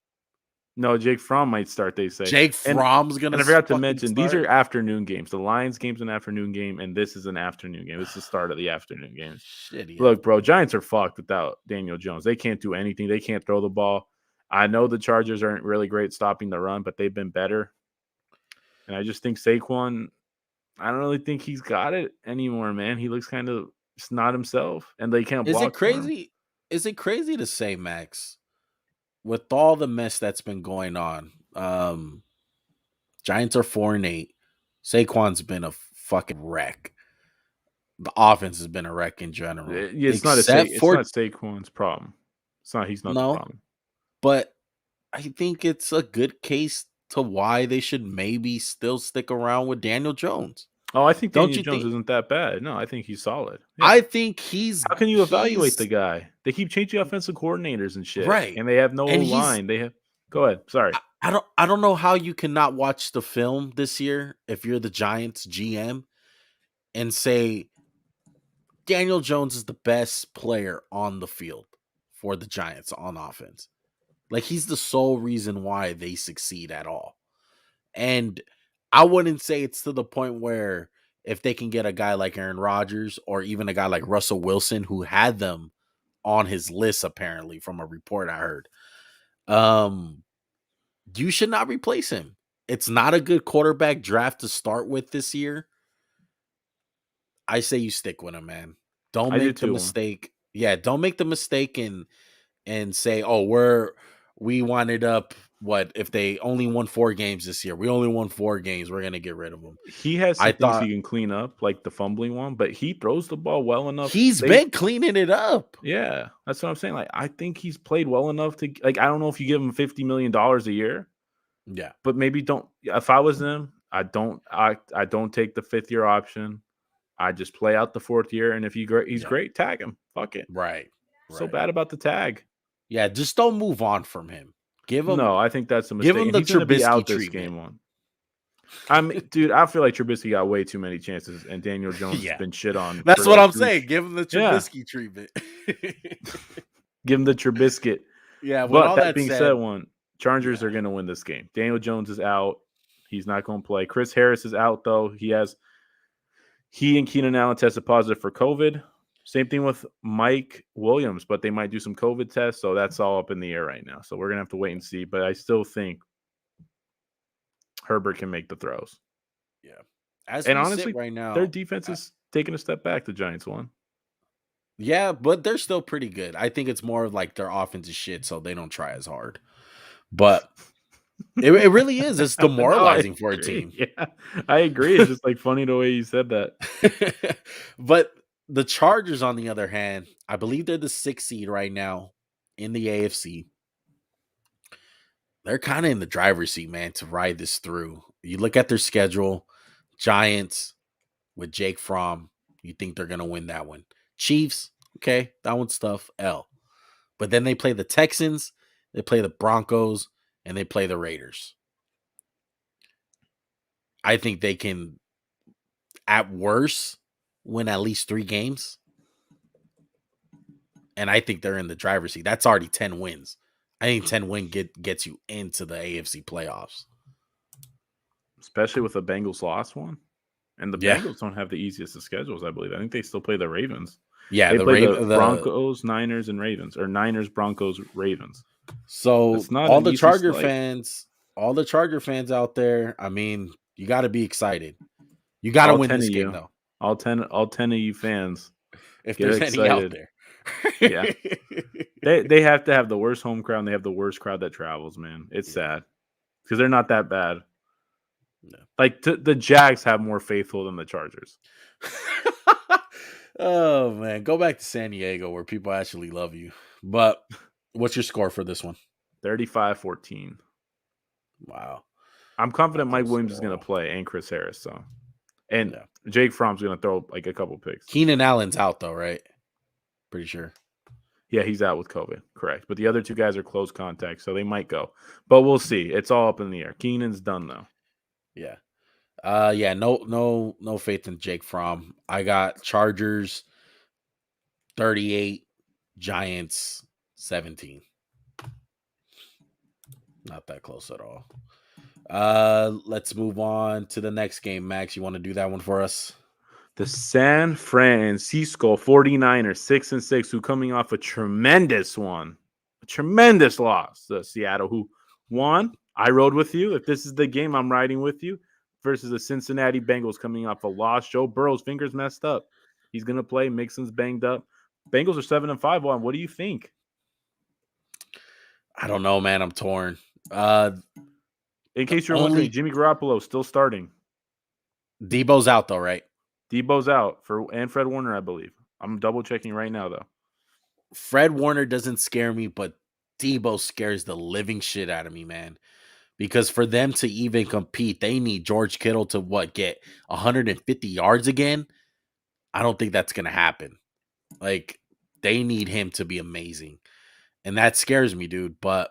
Speaker 2: No, Jake Fromm might start, they say.
Speaker 1: Jake Fromm's going to
Speaker 2: And I forgot to
Speaker 1: fucking
Speaker 2: mention,
Speaker 1: start?
Speaker 2: these are afternoon games. The Lions game's an afternoon game, and this is an afternoon game. This is the start of the afternoon games.
Speaker 1: Shitty.
Speaker 2: Look, bro, Giants are fucked without Daniel Jones. They can't do anything. They can't throw the ball. I know the Chargers aren't really great stopping the run, but they've been better. And I just think Saquon, I don't really think he's got it anymore, man. He looks kind of just not himself, and they can't block
Speaker 1: Is it
Speaker 2: for him.
Speaker 1: crazy? Is it crazy to say, Max, with all the mess that's been going on? Giants are 4-8. Saquon's been a fucking wreck. The offense has been a wreck in general.
Speaker 2: It's not Saquon's problem. He's not the problem.
Speaker 1: But I think it's a good case to why they should maybe still stick around with Daniel Jones.
Speaker 2: Oh, I think Daniel Jones isn't that bad. No, I think he's solid.
Speaker 1: Yeah. I think he's.
Speaker 2: How can you evaluate the guy? They keep changing offensive coordinators and shit,
Speaker 1: right?
Speaker 2: And they have no line. They have. Go ahead. Sorry.
Speaker 1: I don't know how you cannot watch the film this year if you're the Giants GM and say Daniel Jones is the best player on the field for the Giants on offense. Like, he's the sole reason why they succeed at all. And I wouldn't say it's to the point where if they can get a guy like Aaron Rodgers or even a guy like Russell Wilson, who had them on his list, apparently, from a report I heard, you should not replace him. It's not a good quarterback draft to start with this year. I say you stick with him, man. Don't make the mistake. Yeah, don't make the mistake and say, oh, we wanted up. What if they only won 4 games this year? We only won 4 games. We're gonna get rid of him.
Speaker 2: He has some things he can clean up, like the fumbling one, but he throws the ball well enough.
Speaker 1: He's been cleaning it up.
Speaker 2: Yeah, that's what I'm saying. Like, I think he's played well enough to, like, I don't know if you give him $50 million a year.
Speaker 1: Yeah,
Speaker 2: but maybe don't. If I was them, I don't take the 5th year option. I just play out the 4th year, and if he's great, tag him. Fuck it.
Speaker 1: Right.
Speaker 2: So bad about the tag.
Speaker 1: Yeah, just don't move on from him. Give him.
Speaker 2: No, I think that's a mistake.
Speaker 1: Give him the Trubisky
Speaker 2: out this
Speaker 1: treatment.
Speaker 2: game one. Dude, I feel like Trubisky got way too many chances, and Daniel Jones has
Speaker 1: Yeah,
Speaker 2: been shit on
Speaker 1: that's
Speaker 2: for
Speaker 1: what
Speaker 2: like
Speaker 1: I'm saying. Give him the
Speaker 2: yeah,
Speaker 1: Trubisky treatment.
Speaker 2: give him the Trubisky.
Speaker 1: Yeah. With
Speaker 2: But
Speaker 1: all
Speaker 2: that
Speaker 1: that
Speaker 2: being said,
Speaker 1: said,
Speaker 2: Chargers
Speaker 1: yeah,
Speaker 2: are going to win this game. Daniel Jones is out. He's not going to play. Chris Harris is out, though. He and Keenan Allen tested positive for COVID. Same thing with Mike Williams, but they might do some COVID tests, so that's all up in the air right now. So we're going to have to wait and see, but I still think Herbert can make the throws.
Speaker 1: yeah. As
Speaker 2: And
Speaker 1: we sit
Speaker 2: honestly,
Speaker 1: right
Speaker 2: their
Speaker 1: now,
Speaker 2: defense is taking a step back. The Giants won.
Speaker 1: yeah, but they're still pretty good. I think it's more of like their offense is shit, so they don't try as hard. But it really is. It's
Speaker 2: No, I
Speaker 1: demoralizing for a
Speaker 2: agree.
Speaker 1: team.
Speaker 2: Yeah, I agree. It's just like funny the way you said that.
Speaker 1: But the Chargers, on the other hand, I believe they're the 6th seed right now in the AFC. They're kind of in the driver's seat, man, to ride this through. You look at their schedule, Giants with Jake Fromm, you think they're going to win that one. Chiefs, okay, that one's tough, L. But then they play the Texans, they play the Broncos, and they play the Raiders. I think they can, at worst, win at least 3 games. And I think they're in the driver's seat. That's already 10 wins. I think 10 gets you into the AFC playoffs.
Speaker 2: Especially with the Bengals lost one. And the
Speaker 1: Yeah.
Speaker 2: Bengals don't have the easiest of schedules, I believe. I think they still play the Ravens.
Speaker 1: Yeah,
Speaker 2: They
Speaker 1: the
Speaker 2: play the
Speaker 1: Raven,
Speaker 2: Broncos, Niners, and Ravens. Or Niners, Broncos, Ravens.
Speaker 1: so
Speaker 2: That's not
Speaker 1: all
Speaker 2: an
Speaker 1: the
Speaker 2: easy
Speaker 1: Charger
Speaker 2: slate.
Speaker 1: fans, all the Charger fans out there, I mean, you got to be excited. You got to
Speaker 2: All
Speaker 1: win
Speaker 2: 10
Speaker 1: this
Speaker 2: of
Speaker 1: game,
Speaker 2: you.
Speaker 1: though.
Speaker 2: All 10 of you fans.
Speaker 1: If
Speaker 2: Get
Speaker 1: there's any out
Speaker 2: excited.
Speaker 1: there.
Speaker 2: Yeah. They have to have the worst home crowd, and they have the worst crowd that travels, man. It's sad. Because they're not that bad.
Speaker 1: No.
Speaker 2: Like, the Jags have more faithful than the Chargers.
Speaker 1: Oh, man. Go back to San Diego where people actually love you. But what's your score for this one?
Speaker 2: 35-14.
Speaker 1: Wow.
Speaker 2: I'm confident
Speaker 1: Not
Speaker 2: Mike
Speaker 1: close
Speaker 2: Williams
Speaker 1: at
Speaker 2: is going to
Speaker 1: all.
Speaker 2: play and Chris Harris. So, and
Speaker 1: Yeah.
Speaker 2: Jake Fromm's going to throw like a couple picks.
Speaker 1: Keenan Allen's out, though, right? Pretty sure.
Speaker 2: Yeah, he's out with COVID. Correct. But the other 2 guys are close contact, so they might go. But we'll see. It's all up in the air. Keenan's done, though.
Speaker 1: Yeah. Yeah, no faith in Jake Fromm. I got Chargers 38, Giants 17. Not that close at all. Let's move on to the next game. Max, you want to do that one for us?
Speaker 2: The San Francisco 49ers, 6-6, who coming off a tremendous loss to Seattle, who won. I rode with you. If this is the game, I'm riding with you. Versus the Cincinnati Bengals coming off a loss. Joe Burrow's fingers messed up. He's going to play. Mixon's banged up. Bengals are 7-5. What do you think?
Speaker 1: I don't know, man. I'm torn.
Speaker 2: In case you're wondering, Jimmy Garoppolo still starting.
Speaker 1: Debo's out, though, right?
Speaker 2: Debo's out and Fred Warner, I believe. I'm double checking right now, though.
Speaker 1: Fred Warner doesn't scare me, but Debo scares the living shit out of me, man. Because for them to even compete, they need George Kittle to get 150 yards again. I don't think that's gonna happen. Like, they need him to be amazing, and that scares me, dude. But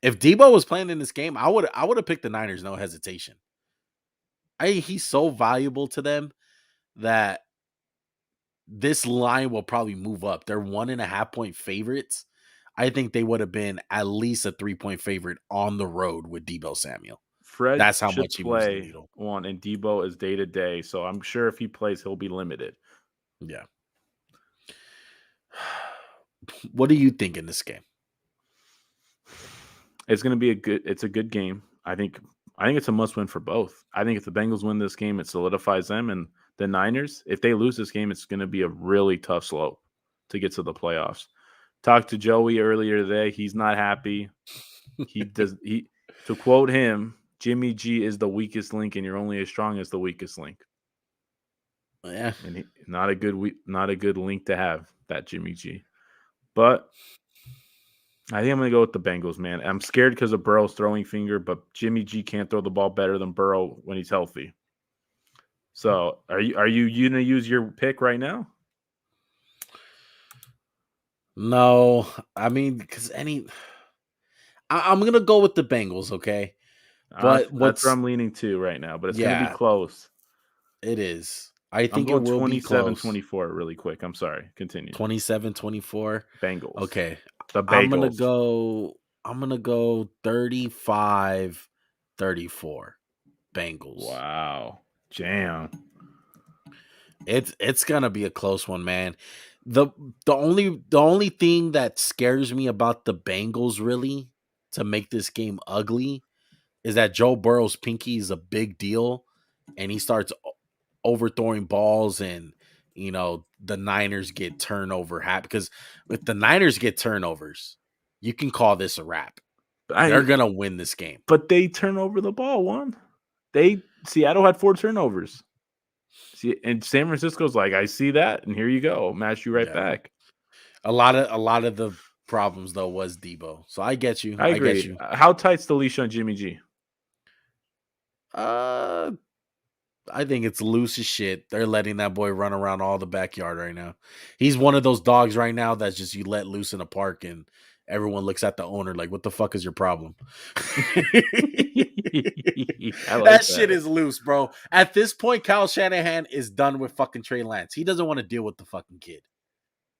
Speaker 1: if Debo was playing in this game, I would have picked the Niners, no hesitation. He's so valuable to them that this line will probably move up. They're 1.5 point favorites. I think they would have been at least a 3-point favorite on the road with Debo Samuel.
Speaker 2: Fred
Speaker 1: That's how
Speaker 2: should
Speaker 1: much he moves the
Speaker 2: play
Speaker 1: needle.
Speaker 2: one, and Debo is day to day. So I'm sure if he plays, he'll be limited.
Speaker 1: Yeah. What do you think in this game?
Speaker 2: It's going to be a good game. I think it's a must win for both. I think if the Bengals win this game, it solidifies them, and the Niners, if they lose this game, it's going to be a really tough slope to get to the playoffs. Talked to Joey earlier today. He's not happy. To quote him, Jimmy G is the weakest link, and you're only as strong as the weakest link.
Speaker 1: Yeah,
Speaker 2: and not a good link to have, that Jimmy G. But I think I'm going to go with the Bengals, man. I'm scared because of Burrow's throwing finger, but Jimmy G can't throw the ball better than Burrow when he's healthy. So, are you going to use your pick right now?
Speaker 1: No, I mean, because I'm going to go with the Bengals, okay? But
Speaker 2: That's where
Speaker 1: what's
Speaker 2: I'm leaning to right now, but it's going to be
Speaker 1: yeah,
Speaker 2: close.
Speaker 1: it is. I
Speaker 2: I'm
Speaker 1: think it
Speaker 2: going
Speaker 1: will be close.
Speaker 2: 27-24 really quick. I'm sorry. Continue.
Speaker 1: 27-24.
Speaker 2: Bengals.
Speaker 1: Okay.
Speaker 2: The
Speaker 1: I'm gonna
Speaker 2: Bagels.
Speaker 1: go I'm gonna go 35-34. Bengals.
Speaker 2: Wow. Jam.
Speaker 1: It's gonna be a close one, man. The the only thing that scares me about the Bengals really to make this game ugly is that Joe Burrow's pinky is a big deal and he starts overthrowing balls and the Niners get turnover hat because if the Niners get turnovers, you can call this a wrap. They're gonna win this game.
Speaker 2: But they turn over the ball one. Seattle had 4 turnovers. See, and San Francisco's like, I see that, and here you go, match you right
Speaker 1: Yeah.
Speaker 2: back.
Speaker 1: A lot of the problems though was Debo. So I get you.
Speaker 2: I
Speaker 1: I get
Speaker 2: agree.
Speaker 1: you.
Speaker 2: How tight's the leash on Jimmy G?
Speaker 1: Uh I think it's loose as shit. They're letting that boy run around all the backyard right now. He's one of those dogs right now that's just you let loose in a park and everyone looks at the owner like, what the fuck is your problem? That shit is loose, bro. At this point, Kyle Shanahan is done with fucking Trey Lance. He doesn't want to deal with the fucking kid.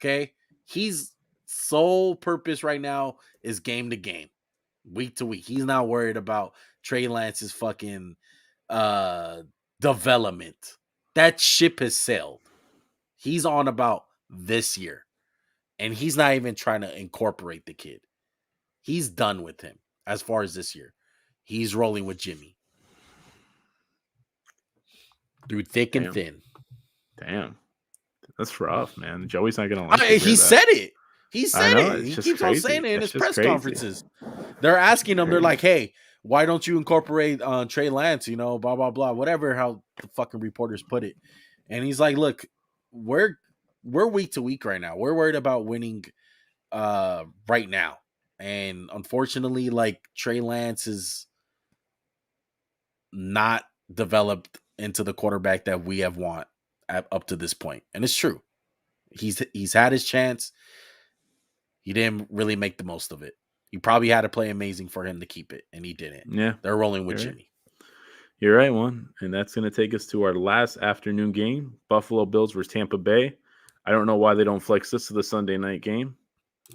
Speaker 1: Okay? He's sole purpose right now is game to game, week to week. He's not worried about Trey Lance's fucking development. That ship has sailed. He's on about this year. And he's not even trying to incorporate the kid. He's done with him as far as this year. He's rolling with Jimmy. Through thick and thin.
Speaker 2: Damn. That's rough, man. Joey's not going to like
Speaker 1: He said it. He said it. He keeps on saying it in his press conferences. They're asking him, they're like, hey, why don't you incorporate Trey Lance, blah, blah, blah, whatever, how the fucking reporters put it. And he's like, look, we're week to week right now. We're worried about winning right now. And unfortunately, like Trey Lance is not developed into the quarterback that we have want up to this point. And it's true. He's had his chance. He didn't really make the most of it. You probably had to play amazing for him to keep it, and he didn't.
Speaker 2: Yeah.
Speaker 1: They're rolling with Jimmy.
Speaker 2: You're right, one. And that's going to take us to our last afternoon game, Buffalo Bills versus Tampa Bay. I don't know why they don't flex this to the Sunday night game.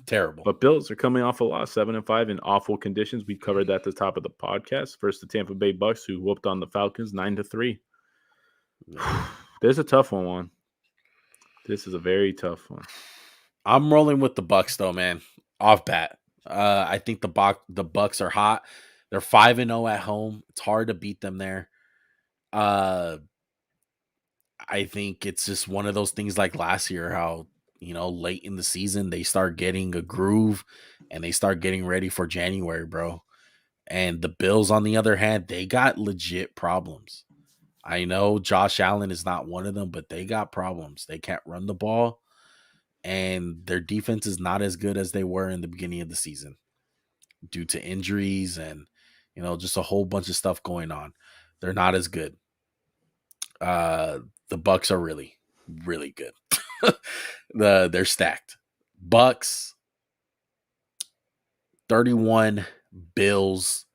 Speaker 1: Terrible.
Speaker 2: But Bills are coming off a loss, 7-5 in awful conditions. We covered that at the top of the podcast. First, the Tampa Bay Bucks, who whooped on the Falcons 9-3. This is a tough one. This is a very tough one.
Speaker 1: I'm rolling with the Bucks, though, man. Off bat. I think the Bucks are hot. They're 5-0 at home. It's hard to beat them there. I think it's just one of those things like last year, how late in the season they start getting a groove and they start getting ready for January, bro. And the Bills, on the other hand, they got legit problems. I know Josh Allen is not one of them, but they got problems. They can't run the ball, and their defense is not as good as they were in the beginning of the season due to injuries and just a whole bunch of stuff going on. They're not as good. The Bucks are really, really good. They're stacked. Bucks 31, Bills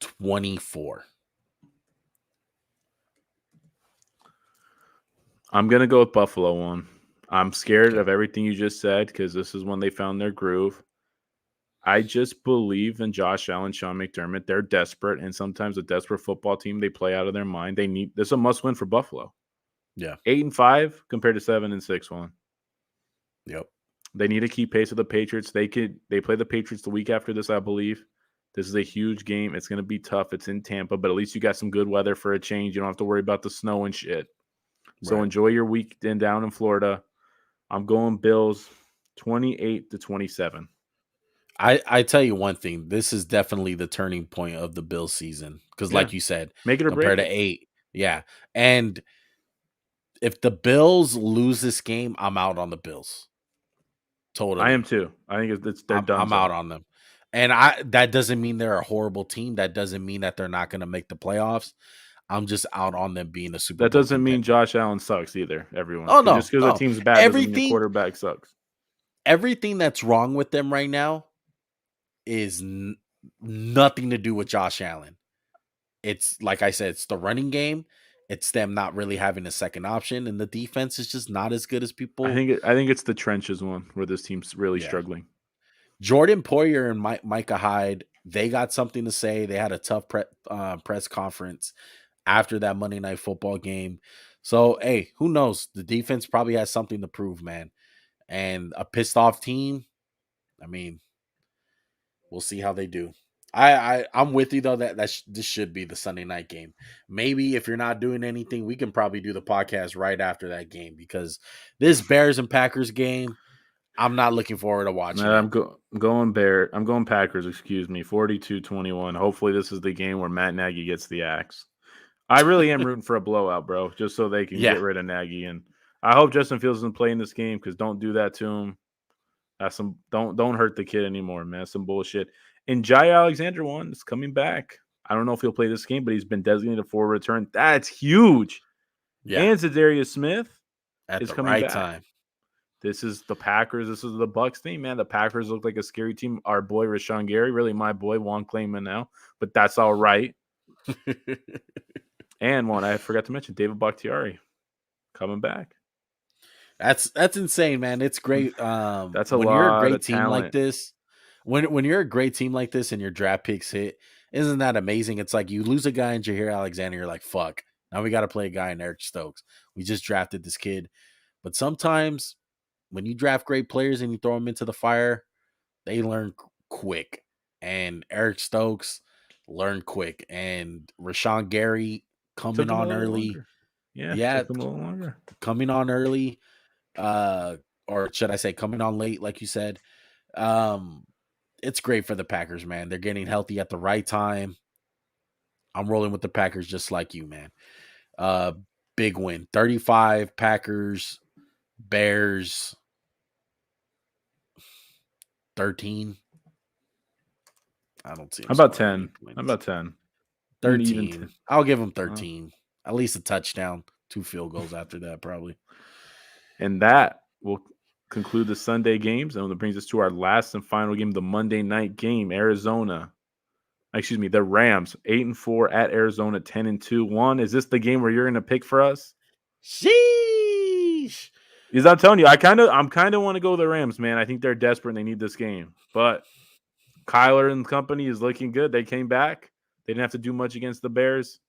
Speaker 1: 24.
Speaker 2: I'm going to go with Buffalo one. I'm scared of everything you just said because this is when they found their groove. I just believe in Josh Allen, Sean McDermott. They're desperate, and sometimes a desperate football team, they play out of their mind. This is a must-win for Buffalo.
Speaker 1: Yeah.
Speaker 2: 8-5 compared to 7-6.
Speaker 1: Yep.
Speaker 2: They need to keep pace with the Patriots. They play the Patriots the week after this, I believe. This is a huge game. It's going to be tough. It's in Tampa, but at least you got some good weather for a change. You don't have to worry about the snow and shit. So enjoy your weekend down in Florida. I'm going Bills 28-27.
Speaker 1: I tell you one thing. This is definitely the turning point of the Bills season because, like you said,
Speaker 2: make it or
Speaker 1: compared
Speaker 2: break
Speaker 1: to 8. Yeah. And if the Bills lose this game, I'm out on the Bills. Totally.
Speaker 2: I am too. I think they're done.
Speaker 1: I'm out on them. And that doesn't mean they're a horrible team. That doesn't mean that they're not going to make the playoffs. I'm just out on them being a Super Bowl.
Speaker 2: That doesn't mean Josh Allen sucks either, everyone.
Speaker 1: Oh, no.
Speaker 2: Just because the team's bad doesn't mean the quarterback sucks.
Speaker 1: Everything that's wrong with them right now is nothing to do with Josh Allen. It's like I said, it's the running game. It's them not really having a second option, and the defense is just not as good as people.
Speaker 2: I think it's the trenches one where this team's really
Speaker 1: Yeah,
Speaker 2: struggling.
Speaker 1: Jordan Poyer and Micah Hyde, they got something to say. They had a tough press conference after that Monday Night Football game. So, hey, who knows? The defense probably has something to prove, man. And a pissed off team, I mean, we'll see how they do. I'm with you though that this should be the Sunday night game. Maybe if you're not doing anything, we can probably do the podcast right after that game because this Bears and Packers game, I'm not looking forward to watching it.
Speaker 2: I'm going Packers, excuse me, 42-21. Hopefully this is the game where Matt Nagy gets the axe. I really am rooting for a blowout, bro, just so they can get rid of Nagy. And I hope Justin Fields doesn't play in this game because don't do that to him. That's some don't hurt the kid anymore, man. That's some bullshit. And Jai Alexander is coming back. I don't know if he'll play this game, but he's been designated for a return. That's huge.
Speaker 1: Yeah.
Speaker 2: And Zadarius Smith
Speaker 1: is coming back. Time.
Speaker 2: This is the Packers. This is the Bucs team, man. The Packers look like a scary team. Our boy Rashawn Gary, really my boy, Juan Clayman now, but that's all right. And I forgot to mention David Bakhtiari coming back.
Speaker 1: That's insane, man. It's great.
Speaker 2: That's a
Speaker 1: when
Speaker 2: lot
Speaker 1: you're a great
Speaker 2: of
Speaker 1: team
Speaker 2: talent.
Speaker 1: like this. When you're a great team like this and your draft picks hit, isn't that amazing? It's like you lose a guy in Jair Alexander, you're like, fuck. Now we got to play a guy in Eric Stokes. We just drafted this kid. But sometimes when you draft great players and you throw them into the fire, they learn quick. And Eric Stokes learned quick. And Rashawn Gary coming on early.
Speaker 2: Took him a little longer.
Speaker 1: Coming on early. Or should I say coming on late, like you said. It's great for the Packers, man. They're getting healthy at the right time. I'm rolling with the Packers just like you, man. Big win. 35 Packers, Bears 13. I don't see them.
Speaker 2: How about 10? How about 10?
Speaker 1: 13. I'll give them 13. At least a touchdown. 2 field goals after that, probably.
Speaker 2: And that will conclude the Sunday games. And that brings us to our last and final game, the Monday night game. The Rams 8-4 at Arizona 10-2. Juan, is this the game where you're going to pick for us?
Speaker 1: Sheesh.
Speaker 2: Because I'm telling you, I'm kind of want to go the Rams, man. I think they're desperate and they need this game. But Kyler and company is looking good. They came back. They didn't have to do much against the Bears.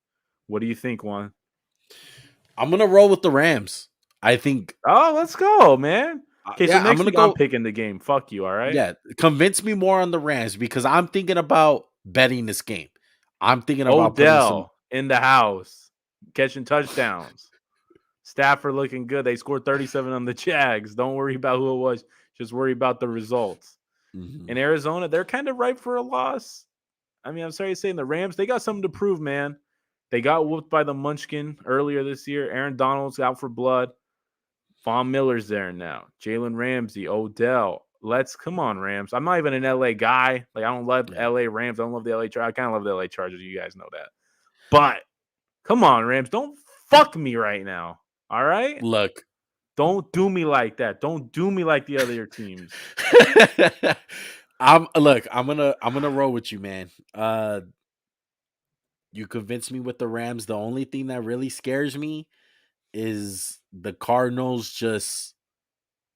Speaker 2: What do you think, Juan?
Speaker 1: I'm going to roll with the Rams. I think.
Speaker 2: Oh, let's go, man. Okay, so next week I'm picking the game. Fuck you, all right?
Speaker 1: Yeah, convince me more on the Rams because I'm thinking about betting this game. I'm thinking about
Speaker 2: Odell in the house, catching touchdowns. Stafford looking good. They scored 37 on the Jags. Don't worry about who it was. Just worry about the results. Mm-hmm. In Arizona, they're kind of ripe for a loss. I mean, I'm sorry to say, in the Rams, they got something to prove, man. They got whooped by the Munchkin earlier this year. Aaron Donald's out for blood. Von Miller's there now. Jalen Ramsey, Odell. Come on, Rams. I'm not even an LA guy. Like, I don't love LA Rams. I don't love the LA Chargers. I kind of love the LA Chargers. You guys know that. But come on, Rams. Don't fuck me right now. All right?
Speaker 1: Look.
Speaker 2: Don't do me like that. Don't do me like the other teams.
Speaker 1: I'm gonna roll with you, man. You convinced me with the Rams. The only thing that really scares me is the Cardinals just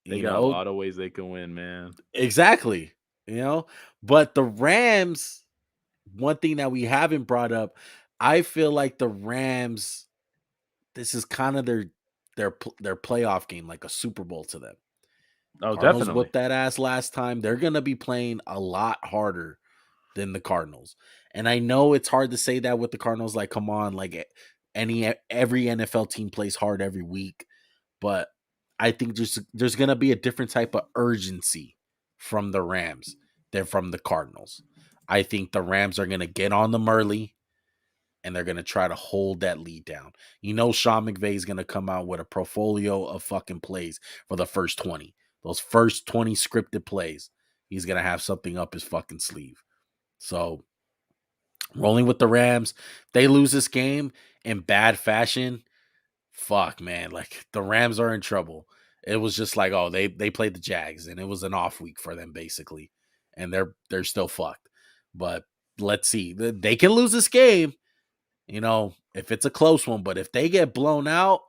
Speaker 2: they got a lot of ways they can win, man.
Speaker 1: Exactly. But the Rams, one thing that we haven't brought up, I feel like the Rams, this is kind of their playoff game, like a Super Bowl to them.
Speaker 2: Oh,
Speaker 1: Cardinals
Speaker 2: definitely
Speaker 1: whipped that ass last time. They're gonna be playing a lot harder than the Cardinals. And I know it's hard to say that with the Cardinals. Like, come on, like every NFL team plays hard every week, but I think there's gonna be a different type of urgency from the Rams than from the Cardinals. I think the Rams are gonna get on them early, and they're gonna try to hold that lead down. Sean McVay is gonna come out with a portfolio of fucking plays for the first 20. Those first 20 scripted plays, he's gonna have something up his fucking sleeve. So, rolling with the Rams. They lose this game in bad fashion. Fuck, man. Like, the Rams are in trouble. It was just like, oh, they played the Jags, and it was an off week for them, basically. And they're still fucked. But let's see. They can lose this game, if it's a close one. But if they get blown out,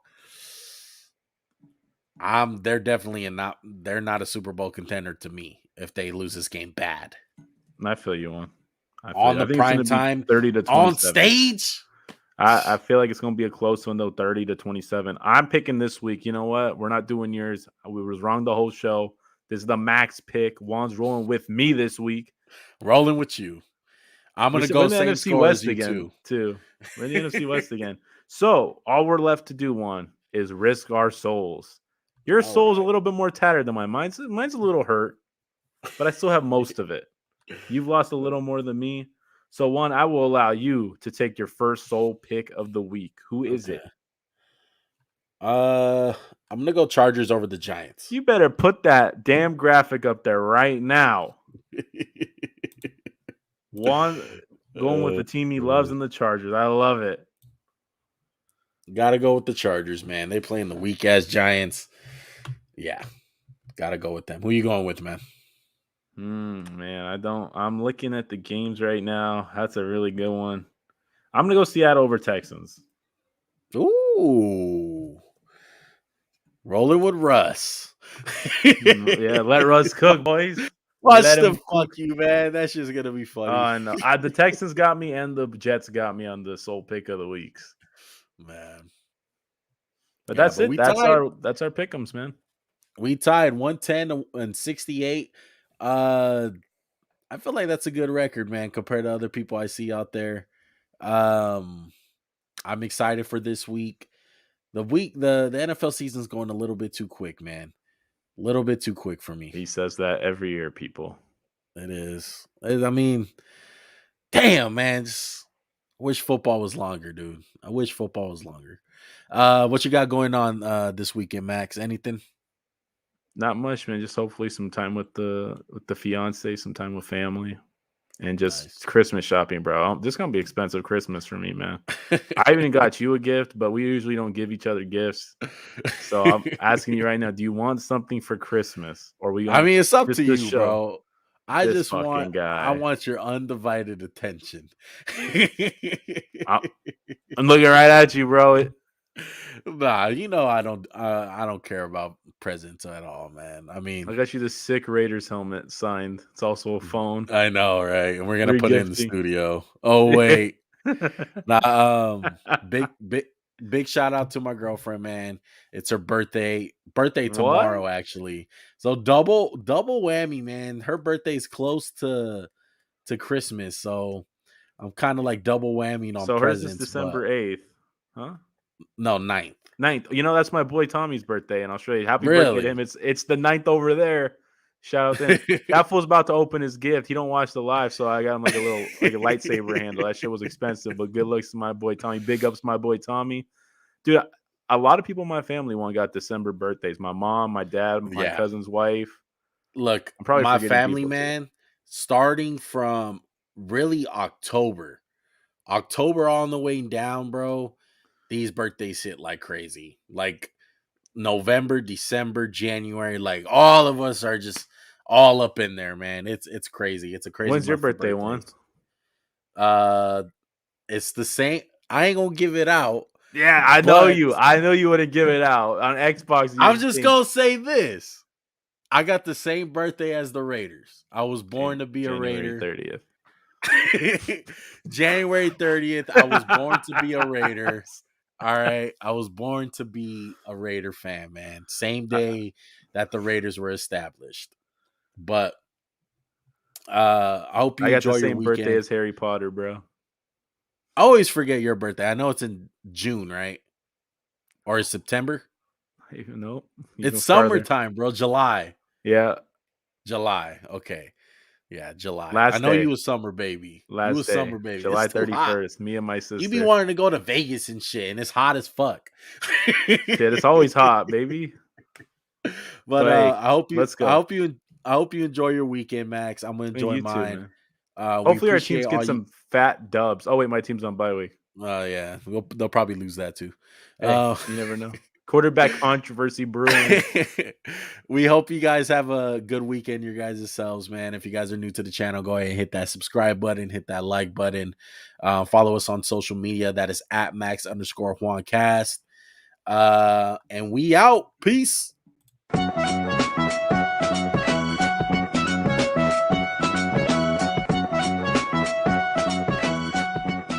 Speaker 1: they're definitely they're not a Super Bowl contender to me if they lose this game bad.
Speaker 2: I feel you on.
Speaker 1: On the prime time,
Speaker 2: 30-27
Speaker 1: on stage.
Speaker 2: I feel like it's going to be a close one, though, 30-27. I'm picking this week. You know what? We're not doing yours. We was wrong the whole show. This is the Max pick. Juan's rolling with me this week.
Speaker 1: Rolling with you. I'm going to go same
Speaker 2: NFC
Speaker 1: score
Speaker 2: West
Speaker 1: as you
Speaker 2: again, too. We're in the NFC West again. So all we're left to do, Juan, is risk our souls. Your soul's a little bit more tattered than mine. Mine's a little hurt, but I still have most of it. You've lost a little more than me. So, Juan, I will allow you to take your first soul pick of the week. Who is it?
Speaker 1: I'm going to go Chargers over the Giants.
Speaker 2: You better put that damn graphic up there right now. Juan going with the team he loves in the Chargers. I love it.
Speaker 1: Got to go with the Chargers, man. They playing the weak-ass Giants. Yeah. Got to go with them. Who you going with, man?
Speaker 2: Man, I'm looking at the games right now. That's a really good one. I'm going to go Seattle over Texans.
Speaker 1: Ooh. Rolling with Russ.
Speaker 2: Yeah, let Russ cook, boys.
Speaker 1: Watch the fuck you, man. That's just going to be funny.
Speaker 2: I know. The Texans got me and the Jets got me on the soul pick of the weeks.
Speaker 1: Man.
Speaker 2: But that's it. That's our pick'ems, man.
Speaker 1: We tied 110 and 68. I feel like that's a good record, man, compared to other people I see out there. I'm excited for this week. The NFL season's going a little bit too quick, man. A little bit too quick for me.
Speaker 2: He says that every year, people.
Speaker 1: It is. I mean, damn, man. Just wish football was longer, dude. I wish football was longer. What you got going on this weekend, Max? Anything?
Speaker 2: Not much, man. Just hopefully some time with the fiance, some time with family, and just Christmas shopping, bro. This is gonna be expensive Christmas for me, man. I even got you a gift, but we usually don't give each other gifts. So I'm asking you right now: do you want something for Christmas, or we?
Speaker 1: I mean, it's up to you,
Speaker 2: show?
Speaker 1: Bro. I
Speaker 2: this
Speaker 1: just want
Speaker 2: guy.
Speaker 1: I want your undivided attention.
Speaker 2: I'm looking right at you, bro.
Speaker 1: Nah, I don't care about presents at all, man. I mean,
Speaker 2: I got you the sick Raiders helmet signed. It's also a phone.
Speaker 1: I know, right? And we're gonna put it in the studio. Oh wait, big shout out to my girlfriend, man. It's her birthday tomorrow, actually. So double whammy, man. Her birthday's close to Christmas, so I'm kind of like double whamming on presents.
Speaker 2: So hers is December 8th, huh?
Speaker 1: No, 9th.
Speaker 2: 9th. You know, that's my boy Tommy's birthday, and I'll show you. Happy birthday to him. It's the 9th over there. Shout out to him. That fool's about to open his gift. He don't watch the live, so I got him like a lightsaber handle. That shit was expensive, but good looks to my boy Tommy. Big ups to my boy Tommy. Dude, a lot of people in my family got December birthdays. My mom, my dad, my cousin's wife.
Speaker 1: Look, my family, man, starting from really October on the way down, bro. These birthdays hit like crazy. Like November, December, January, like all of us are just all up in there, man. It's crazy. It's a crazy.
Speaker 2: When's your birthday, Juan?
Speaker 1: It's the same. I ain't gonna give it out.
Speaker 2: Yeah, I know you. I know you wouldn't give it out on Xbox.
Speaker 1: I'm just gonna say this. I got the same birthday as the Raiders. I was born to be a Raider.
Speaker 2: 30th.
Speaker 1: January 30th. I was born to be a Raider. All right. I was born to be a Raider fan, man. Same day that the Raiders were established. But I hope you enjoy your weekend. I got the same
Speaker 2: birthday as Harry Potter, bro.
Speaker 1: I always forget your birthday. I know it's in June, right? Or is September?
Speaker 2: No.
Speaker 1: It's summertime, bro. July.
Speaker 2: Yeah.
Speaker 1: July. Okay. Yeah, July.
Speaker 2: I know
Speaker 1: you a summer baby. You a summer baby.
Speaker 2: July 31st. Me and my sister.
Speaker 1: You be wanting to go to Vegas and shit, and it's hot as fuck.
Speaker 2: Shit, it's always hot, baby.
Speaker 1: But I hope you. Let's go. I hope you enjoy your weekend, Max. I'm gonna enjoy mine.
Speaker 2: Too, hopefully our teams get some fat dubs. Oh wait, my team's on bye week.
Speaker 1: Yeah, they'll probably lose that too.
Speaker 2: Hey, you never know. Quarterback controversy brewing.
Speaker 1: We hope you guys have a good weekend, your guys' selves, man. If you guys are new to the channel, go ahead and hit that subscribe button, hit that like button. Follow us on social media. That is at Max_JuanCast. And we out. Peace.